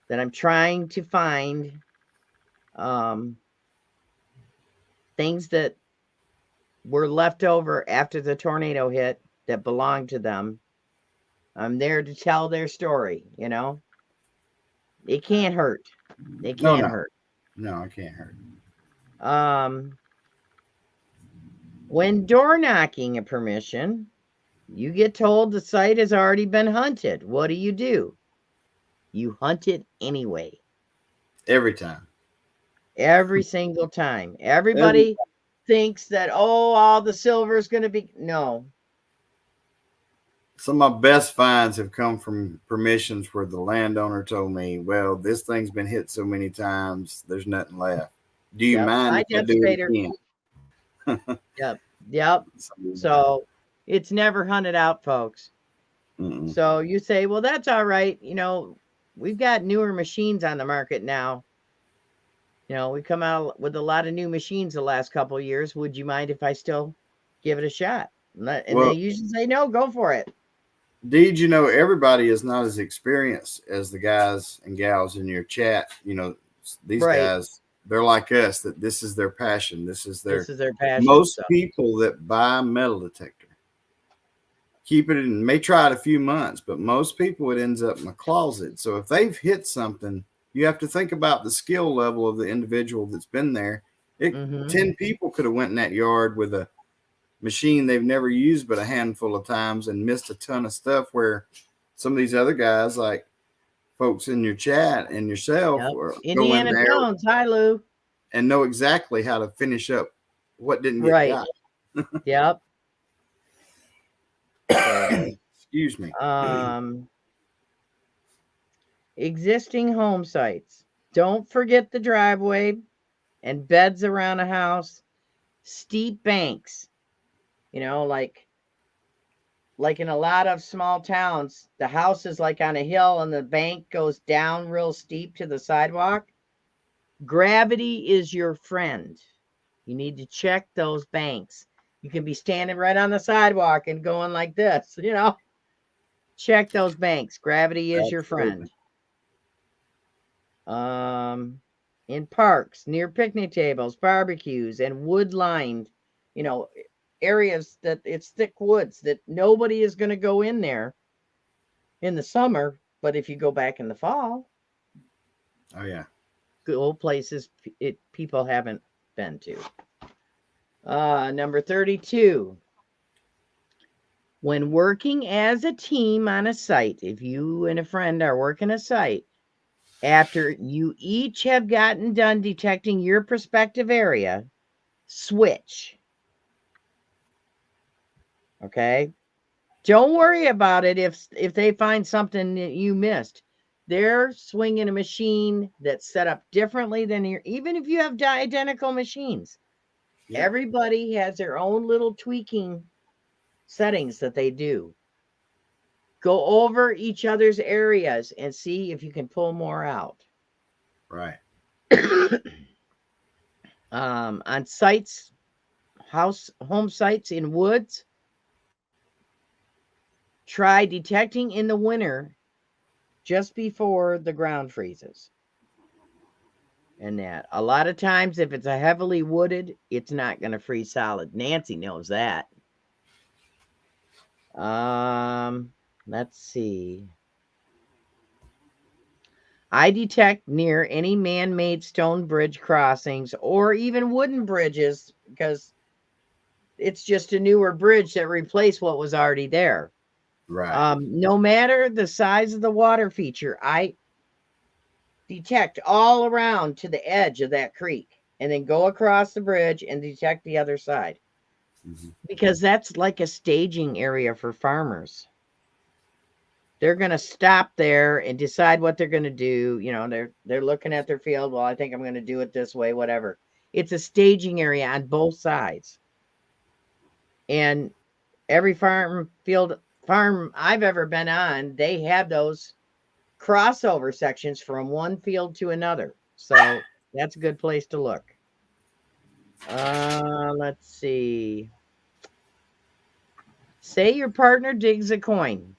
that I'm trying to find things that were left over after the tornado hit that belonged to them. I'm there to tell their story, you know. It can't hurt. It can't hurt. No, it can't hurt. When door knocking a permission, you get told the site has already been hunted. What do? You hunt it anyway. Every time. Every single time. Everybody thinks that, all the silver is going to be. No. Some of my best finds have come from permissions where the landowner told me, well, this thing's been hit so many times, there's nothing left. Do you mind if I do it again? Yep. So it's never hunted out, folks. So you say, well, that's all right. You know, we've got newer machines on the market now. You know, we come out with a lot of new machines the last couple of years. Would you mind if I still give it a shot? And they usually say, no, go for it. Deej, you know, everybody is not as experienced as the guys and gals in your chat. You know, these guys, they're like us, that this is their passion. This is their passion. Most people that buy a metal detector keep it and may try it a few months, but most people, it ends up in a closet. So if they've hit something, you have to think about the skill level of the individual that's been there. 10 people could have went in that yard with a machine they've never used but a handful of times and missed a ton of stuff, where some of these other guys, like folks in your chat and yourself, Indiana Jones, hi Lou, and know exactly how to finish up what didn't get got. Yep. Excuse me. Existing home sites. Don't forget the driveway and beds around a house, steep banks, like in a lot of small towns, the house is like on a hill and the bank goes down real steep to the sidewalk. Gravity is your friend. You need to check those banks. You can be standing right on the sidewalk and going like this, Check those banks. Gravity is your friend. In parks, near picnic tables, barbecues, and wood-lined, areas that it's thick woods that nobody is going to go in there in the summer, but if you go back in the fall, oh yeah, good old places people haven't been to. Number 32. When working as a team on a site, if you and a friend are working a site, after you each have gotten done detecting your prospective area, switch. Okay? Don't worry about it if they find something that you missed. They're swinging a machine that's set up differently than even if you have identical machines. Yeah. Everybody has their own little tweaking settings that they do. Go over each other's areas and see if you can pull more out. Right. On sites, home sites in woods, try detecting in the winter just before the ground freezes. And that a lot of times, if it's a heavily wooded, it's not going to freeze solid. Nancy knows that. Let's see. I detect near any man-made stone bridge crossings or even wooden bridges because it's just a newer bridge that replaced what was already there. Right. No matter the size of the water feature, I detect all around to the edge of that creek and then go across the bridge and detect the other side. Mm-hmm. Because that's like a staging area for farmers. They're going to stop there and decide what they're going to do. They're looking at their field. Well, I think I'm going to do it this way, whatever. It's a staging area on both sides. And every farm I've ever been on, they have those crossover sections from one field to another. So that's a good place to look. Let's see. Say your partner digs a coin.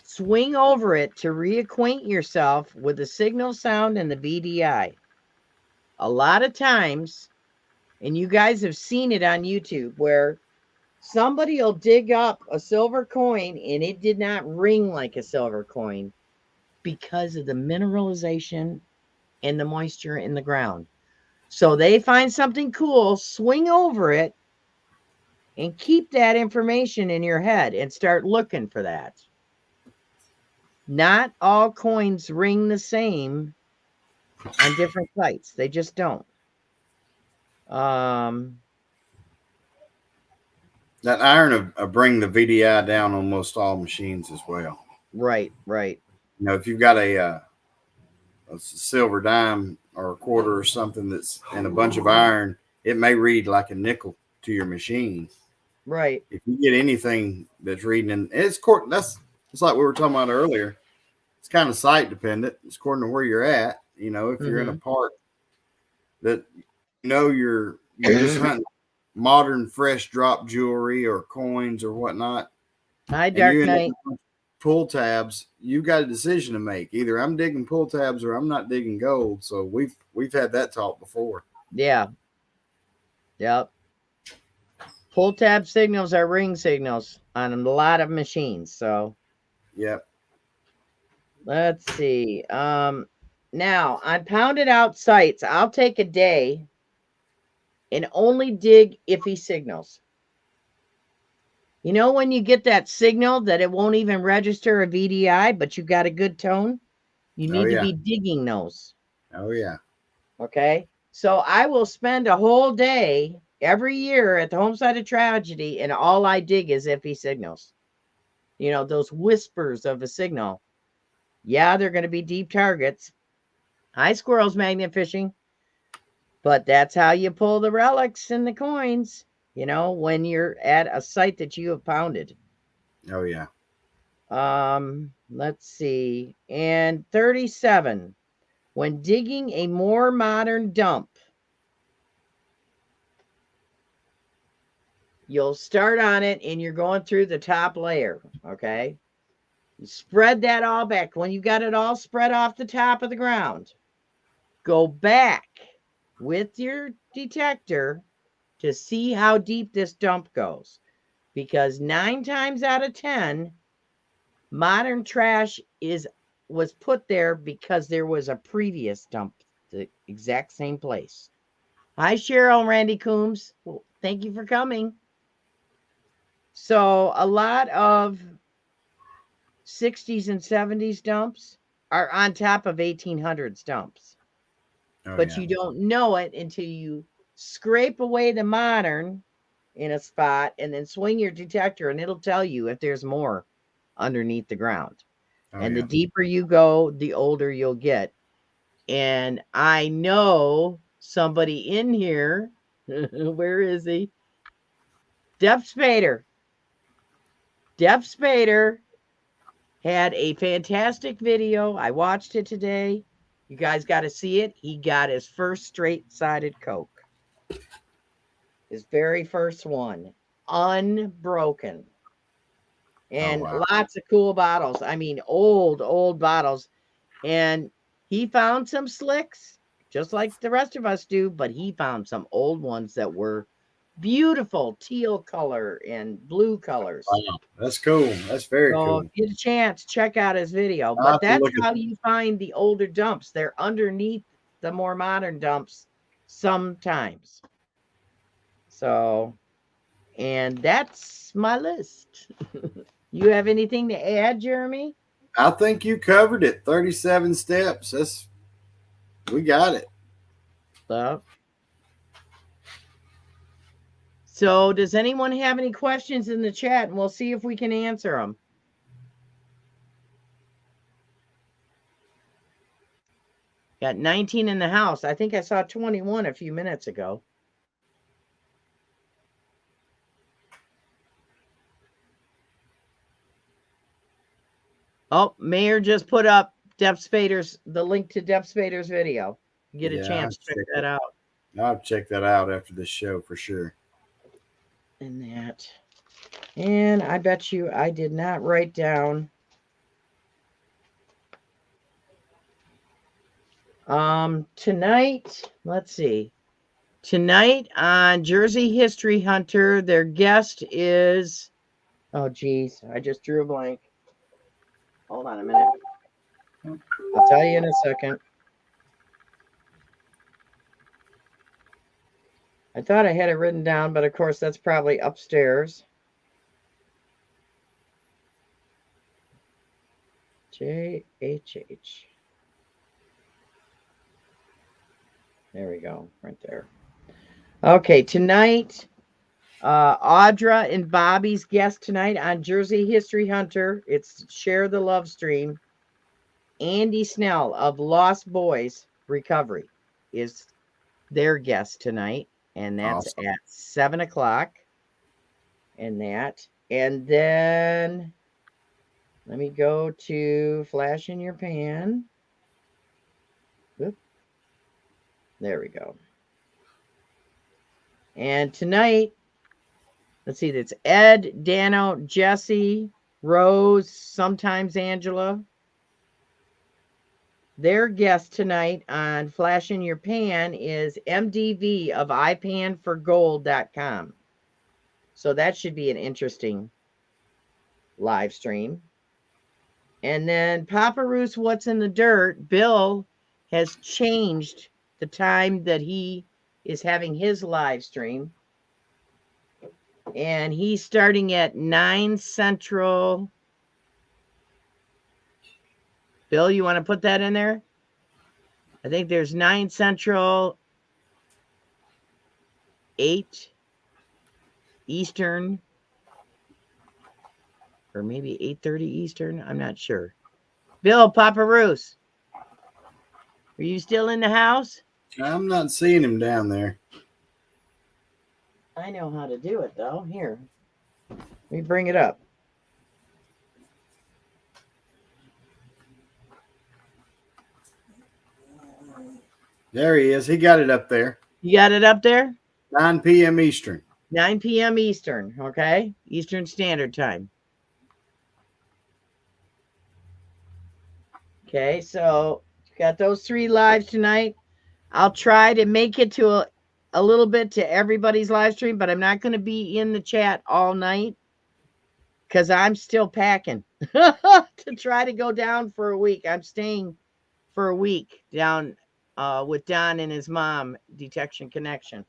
Swing over it to reacquaint yourself with the signal sound and the VDI. A lot of times, and you guys have seen it on YouTube, where somebody will dig up a silver coin and it did not ring like a silver coin because of the mineralization and the moisture in the ground. So they find something cool, swing over it, and keep that information in your head and start looking for that. Not all coins ring the same on different sites. They just don't. That iron will bring the VDI down on most all machines as well. Right. If you've got a silver dime or a quarter or something that's in a bunch of iron, it may read like a nickel to your machine. Right. If you get anything that's reading, and it's like we were talking about earlier. It's kind of site dependent. It's according to where you're at. If you're in a park that you're just hunting modern fresh drop jewelry or coins or whatnot. Hi, Dark Knight. Pull tabs. You got a decision to make. Either I'm digging pull tabs or I'm not digging gold. So we've had that talk before. Yeah. Yep. Pull tab signals are ring signals on a lot of machines. So. Yep. Let's see. Now on pounded out sites, I'll take a day and only dig iffy signals. When you get that signal that it won't even register a VDI, but you got a good tone, you need to be digging those. Oh, yeah. Okay. So I will spend a whole day every year at the home site of tragedy, and all I dig is iffy signals. Those whispers of a signal. Yeah, they're going to be deep targets, Hi, squirrels, magnet fishing. But that's how you pull the relics and the coins, when you're at a site that you have pounded. Oh, yeah. Let's see. And 37. When digging a more modern dump, you'll start on it and you're going through the top layer, okay? You spread that all back. When you got it all spread off the top of the ground, go back with your detector to see how deep this dump goes. Because 9 times out of 10, modern trash was put there because there was a previous dump, the exact same place. Hi, Cheryl and Randy Coombs. Well, thank you for coming. So a lot of 60s and 70s dumps are on top of 1800s dumps. Oh, But yeah. you don't know it until you scrape away the modern in a spot and then swing your detector, and it'll tell you if there's more underneath the ground. Oh, And yeah. the deeper you go, the older you'll get. And I know somebody in here. Where is he? Def Spader. Def Spader had a fantastic video. I watched it today. You guys got to see it. He got his first straight-sided Coke. His very first one. Unbroken. And wow. lots of cool bottles. I mean, old bottles. And he found some slicks, just like the rest of us do, but he found some old ones that were beautiful teal color and blue colors. Wow. That's cool. That's very So cool. if you get a chance, check out his video. I'll But have to that's look at how you find the older dumps. They're underneath the more modern dumps sometimes. So, and that's my list. You have anything to add, Jeremy? I think you covered it. 37 steps. We got it. So does anyone have any questions in the chat? And we'll see if we can answer them. Got 19 in the house. I think I saw 21 a few minutes ago. Oh, Mayor just put up the link to Def Spader's video. Get a chance to check that out. I'll check that out after this show for sure. And I bet you I did not write down. Tonight, let's see. Tonight on Jersey History Hunter, their guest is, oh geez, I just drew a blank. Hold on a minute. I'll tell you in a second. I thought I had it written down, but of course that's probably upstairs. JHH. There we go, right there. Okay, tonight, Audra and Bobby's guest tonight on Jersey History Hunter. It's Share the Love Stream. Andy Snell of Lost Boys Recovery is their guest tonight, and that's awesome. At 7 o'clock. And then let me go to Flash in Your Pan. Oop. There we go. And tonight, let's see, that's Ed, Dano, Jesse, Rose, sometimes Angela. Their guest tonight on Flash in Your Pan is MDV of ipanforgold.com. So that should be an interesting live stream. And then Papa Roos, What's in the Dirt? Bill has changed the time that he is having his live stream. And he's starting at 9 Central. Bill, you want to put that in there? I think there's 9 Central, 8 Eastern, or maybe 8:30 Eastern. I'm not sure. Bill, Papa Roos, Are you still in the house? I'm not seeing him down there. I know how to do it, though. Here. Let me bring it up. There he is. He got it up there. You got it up there? 9 p.m. Eastern. 9 p.m. Eastern, okay? Eastern Standard Time. Okay, so got those 3 lives tonight. I'll try to make it to a little bit to everybody's live stream, but I'm not going to be in the chat all night because I'm still packing to try to go down for a week. I'm staying for a week down with Don and his mom, Detection Connection.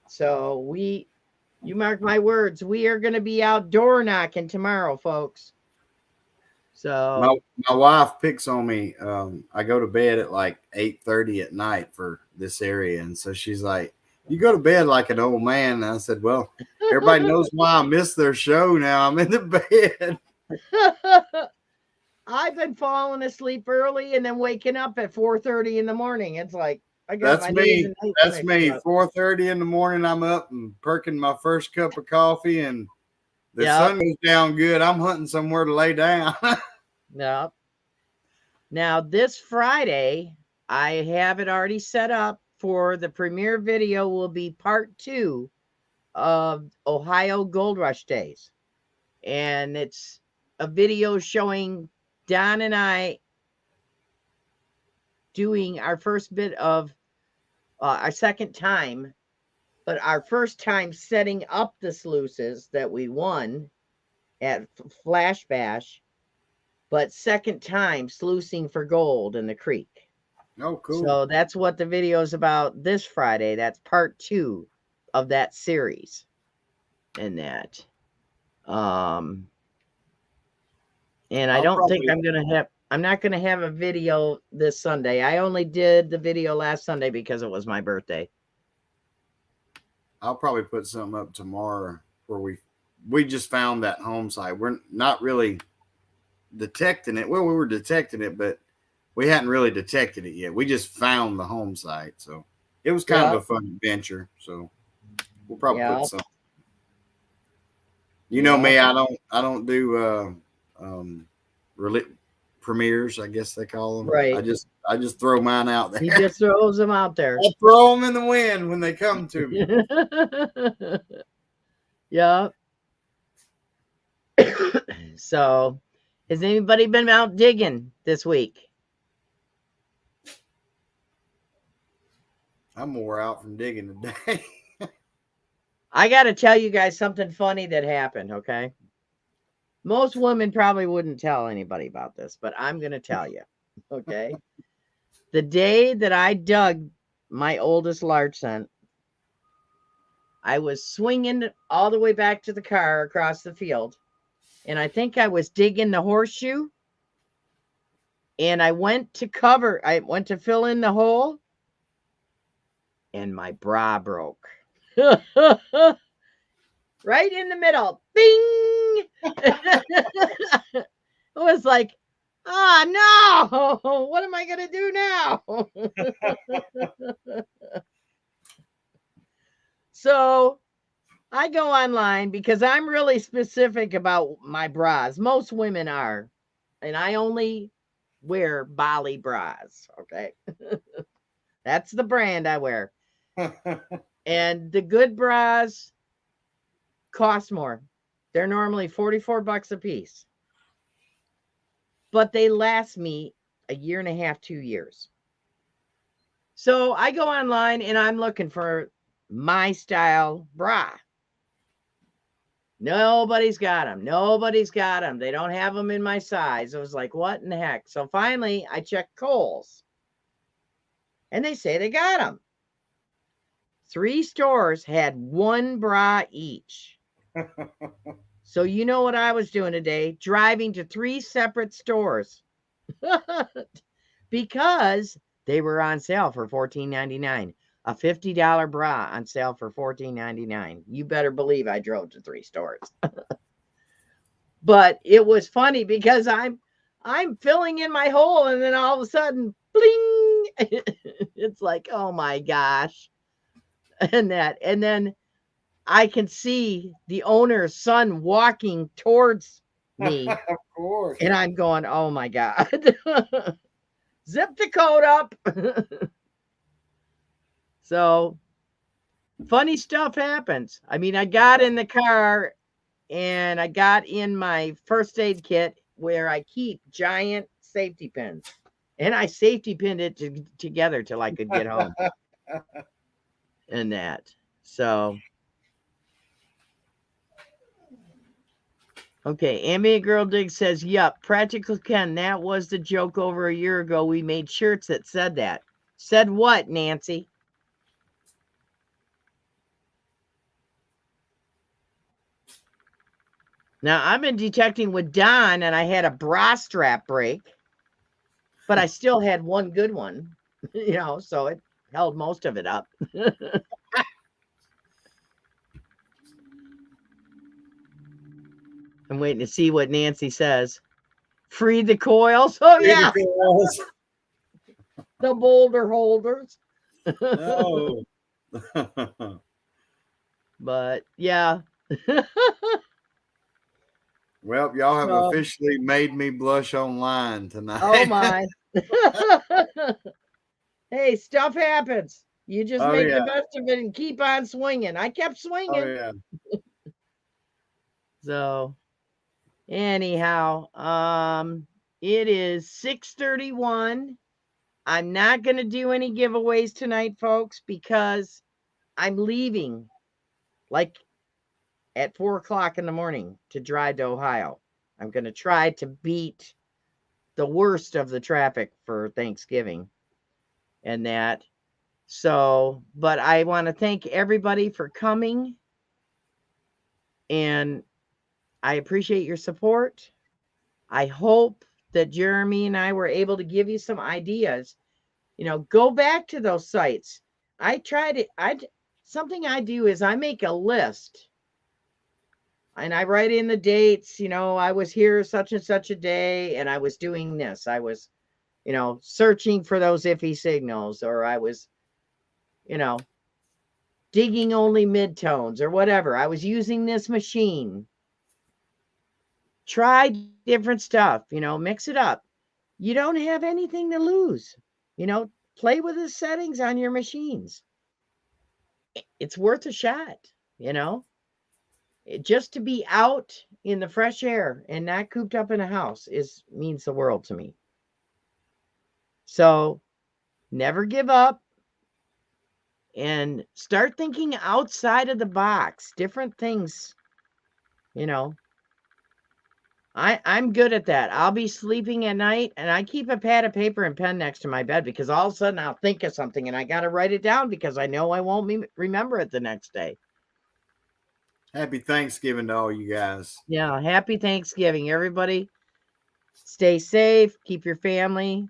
So you mark my words, we are going to be out door knocking tomorrow, folks. So my wife picks on me. I go to bed at like 8:30 at night for this area, and so she's like, "You go to bed like an old man." And I said, "Well, everybody knows why I missed their show. Now I'm in the bed." I've been falling asleep early and then waking up at 4:30 in the morning. It's like I got That's me. That's me. 4:30 in the morning, I'm up and perking my first cup of coffee, and the sun goes down good. I'm hunting somewhere to lay down. Yep. Now this Friday, I have it already set up for the premiere video. Will be part 2 of Ohio Gold Rush Days, and it's a video showing Don and I doing our first bit of our second time, but our first time setting up the sluices that we won at Flash Bash, but second time sluicing for gold in the creek. Oh, cool. So that's what the video is about this Friday. That's part 2 of that series. And that. And I don't think I'm not going to have a video this Sunday. I only did the video last Sunday because it was my birthday. I'll probably put something up tomorrow where we just found that home site. We're not really detecting it. Well, we were detecting it, but we hadn't really detected it yet. We just found the home site. So it was kind of a fun adventure. So we'll probably put something. You know me, I don't do premieres, I guess they call them. Right. I just throw mine out there. He just throws them out there. I throw them in the wind when they come to me. Yeah. So, has anybody been out digging this week? I'm wore out from digging today. I got to tell you guys something funny that happened, okay? Most women probably wouldn't tell anybody about this, but I'm going to tell you, okay? The day that I dug my oldest large scent, I was swinging all the way back to the car across the field, and I think I was digging the horseshoe, and I went to fill in the hole, and my bra broke. Right in the middle. Bing! It was like, oh no, what am I going to do now? So I go online because I'm really specific about my bras. Most women are, and I only wear Bali bras. Okay. That's the brand I wear. And the good bras cost more. They're normally $44 a piece, but they last me a year and a half, 2 years. So I go online and I'm looking for my style bra. Nobody's got them. Nobody's got them. They don't have them in my size. I was like, what in the heck? So finally I checked Kohl's and they say they got them. 3 stores had 1 bra each. So you know what I was doing today? Driving to 3 separate stores because they were on sale for $14.99. A $50 bra on sale for $14.99. You better believe I drove to 3 stores. But it was funny because I'm filling in my hole, and then all of a sudden, bling, It's like, oh my gosh. And then I can see the owner's son walking towards me. Of course. And I'm going, oh my God. Zip the coat up. So funny stuff happens. I mean, I got in the car and I got in my first aid kit where I keep giant safety pins. And I safety pinned it together till I could get home. And that. So. Okay, Ambient Girl Dig says, yup, Practical Ken, that was the joke over a year ago. We made shirts that said that. Said what, Nancy? Now, I've been detecting with Don, and I had a bra strap break, but I still had one good one, so it held most of it up. I'm waiting to see what Nancy says. Free the coils. Oh, yeah. The boulder holders. No. But, yeah. Well, y'all have officially made me blush online tonight. Oh, my. Hey, stuff happens. You just make the best of it and keep on swinging. I kept swinging. Oh, yeah. So, anyhow, it is 6:31. I'm not going to do any giveaways tonight, folks, because I'm leaving like at 4:00 in the morning to drive to Ohio. I'm going to try to beat the worst of the traffic for Thanksgiving and that. So, but I want to thank everybody for coming, and I appreciate your support. I hope that Jeremy and I were able to give you some ideas. Go back to those sites. Something I do is I make a list and I write in the dates. I was here such and such a day and I was doing this. I was, searching for those iffy signals, or I was, digging only midtones or whatever. I was using this machine. Try different stuff, mix it up. You don't have anything to lose. Play with the settings on your machines. It's worth a shot, just to be out in the fresh air and not cooped up in a house means the world to me. So never give up and start thinking outside of the box, different things, I'm good at that. I'll be sleeping at night and I keep a pad of paper and pen next to my bed because all of a sudden I'll think of something and I got to write it down because I know I won't remember it the next day. Happy Thanksgiving to all you guys. Yeah, happy Thanksgiving, everybody. Stay safe. Keep your family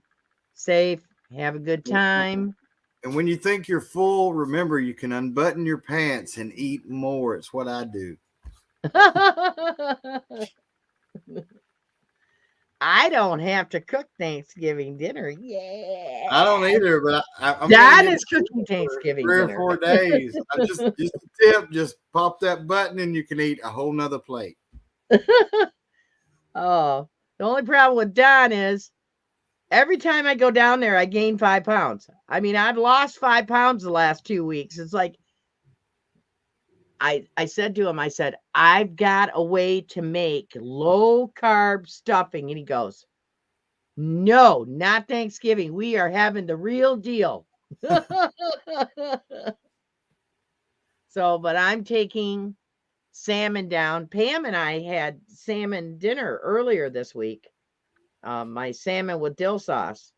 safe. Have a good time. And when you think you're full, remember you can unbutton your pants and eat more. It's what I do. I don't have to cook Thanksgiving dinner. Yeah. I don't either, but I'm Don is cooking Thanksgiving 3 or dinner. 4 days. I just a tip, just pop that button and you can eat a whole nother plate. Oh, the only problem with Don is every time I go down there, I gain 5 pounds. I mean, I've lost 5 pounds the last 2 weeks. It's like, I said to him, I said, I've got a way to make low carb stuffing. And he goes, no, not Thanksgiving. We are having the real deal. So, but I'm taking salmon down. Pam and I had salmon dinner earlier this week. My salmon with dill sauce.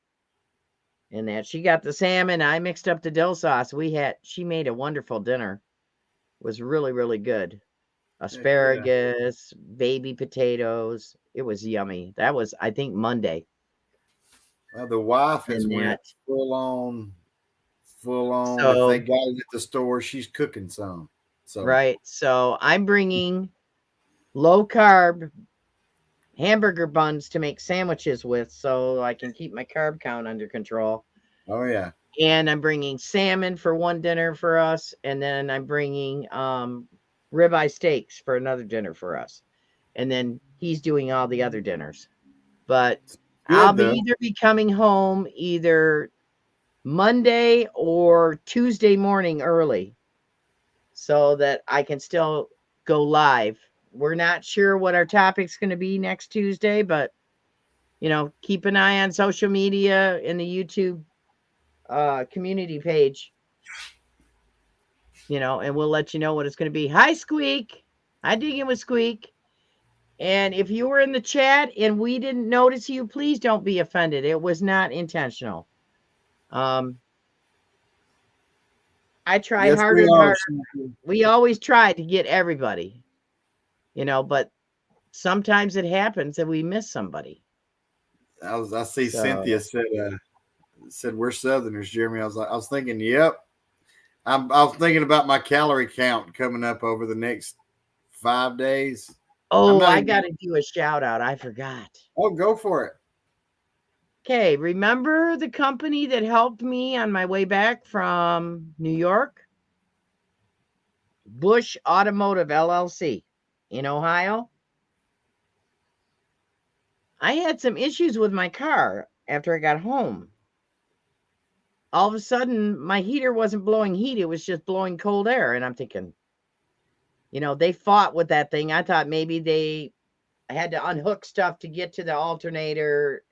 And that she got the salmon. I mixed up the dill sauce. She made a wonderful dinner. Was really, really good. Asparagus, baby potatoes. It was yummy. That was, I think, Monday. The wife has went full on. So, if they got it at the store, she's cooking some. So right. So I'm bringing low carb hamburger buns to make sandwiches with, so I can keep my carb count under control. Oh yeah. And I'm bringing salmon for one dinner for us, and then I'm bringing ribeye steaks for another dinner for us. And then he's doing all the other dinners. But I'll Good though. be coming home either Monday or Tuesday morning early so that I can still go live. We're not sure what our topic's going to be next Tuesday, but keep an eye on social media in the YouTube community page, and we'll let you know what it's going to be. Hi, Squeak. Hi, Diggin with Squeak. And if you were in the chat and we didn't notice you, please don't be offended. It was not intentional. I try Yes, harder we and are. harder. We always try to get everybody, but sometimes it happens that we miss somebody. I see Cynthia said we're Southerners, Jeremy. I was thinking, yep. I was thinking about my calorie count coming up over the next 5 days. Oh, I got to do a shout out. I forgot. Oh, go for it. Okay, remember the company that helped me on my way back from New York? Bush Automotive LLC in Ohio. I had some issues with my car after I got home. All of a sudden, my heater wasn't blowing heat. It was just blowing cold air. And I'm thinking, they fought with that thing. I thought maybe they had to unhook stuff to get to the alternator,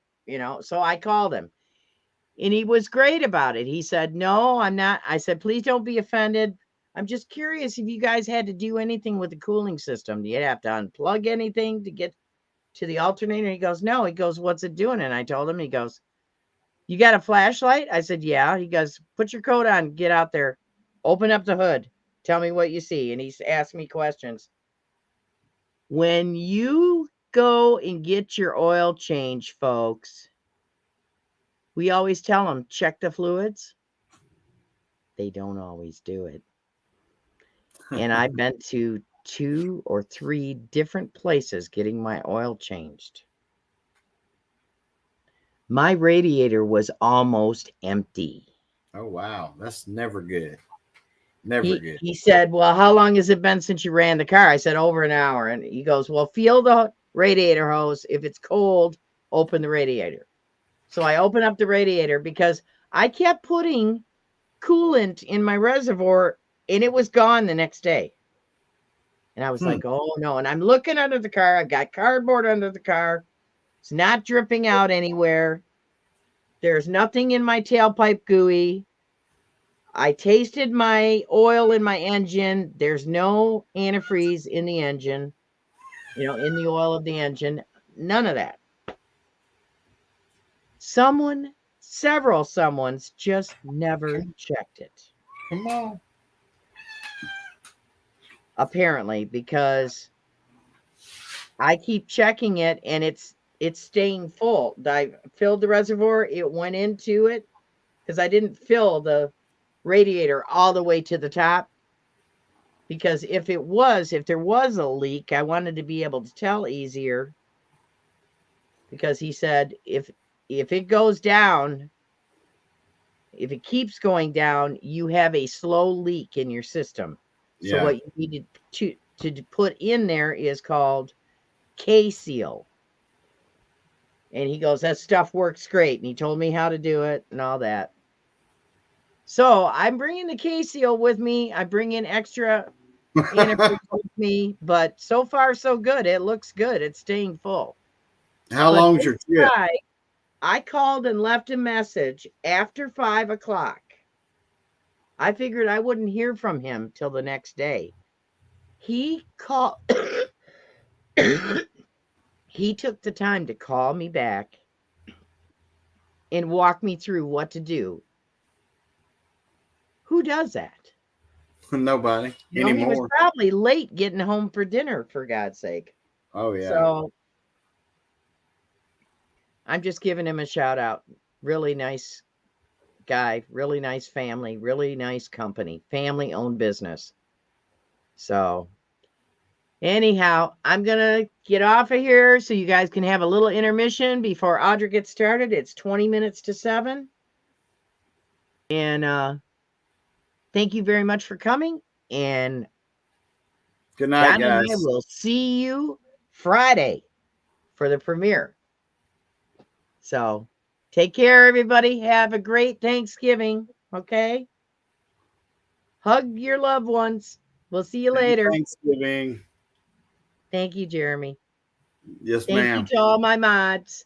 So I called him. And he was great about it. He said, no, I'm not. I said, please don't be offended. I'm just curious if you guys had to do anything with the cooling system. Do you have to unplug anything to get to the alternator? He goes, no. He goes, what's it doing? And I told him, he goes, you got a flashlight? I said, yeah. He goes, put your coat on, get out there, open up the hood, tell me what you see. And he's asked me questions. When you go and get your oil change, folks, we always tell them, check the fluids. They don't always do it. And I've been to 2 or 3 different places getting my oil changed. My radiator was almost empty. Oh, wow. That's never good. Never good. He said, well, how long has it been since you ran the car? I said, over an hour. And he goes, well, feel the radiator hose. If it's cold, open the radiator. So I opened up the radiator because I kept putting coolant in my reservoir and it was gone the next day. And I was like, oh no. And I'm looking under the car. I've got cardboard under the car. It's not dripping out anywhere. There's nothing in my tailpipe gooey. I tasted my oil in my engine. There's no antifreeze in the engine, in the oil of the engine. None of that. Several someone's just never checked it. Come on. Apparently, because I keep checking it and it's staying full. I filled the reservoir, it went into it because I didn't fill the radiator all the way to the top. Because if there was a leak, I wanted to be able to tell easier. Because he said if it goes down, if it keeps going down, you have a slow leak in your system. So what you needed to put in there is called K-Seal. And he goes, that stuff works great. And he told me how to do it and all that. So I'm bringing the K-Seal with me. I bring in extra antifreeze with me. But so far, so good. It looks good. It's staying full. How long's your trip? I called and left a message after 5 o'clock. I figured I wouldn't hear from him till the next day. He called. He took the time to call me back and walk me through what to do. Who does that? Nobody anymore. He was probably late getting home for dinner, for God's sake. Oh, yeah. So I'm just giving him a shout out. Really nice guy, really nice family, really nice company, family-owned business. So anyhow, I'm going to get off of here so you guys can have a little intermission before Audra gets started. It's 20 minutes to 7. And thank you very much for coming. And good night, Don and I guys. will see you Friday for the premiere. So take care, everybody. Have a great Thanksgiving. Okay. Hug your loved ones. We'll see you Happy later. Thanksgiving. Thank you, Jeremy. Yes, Thank you ma'am. to all my mods.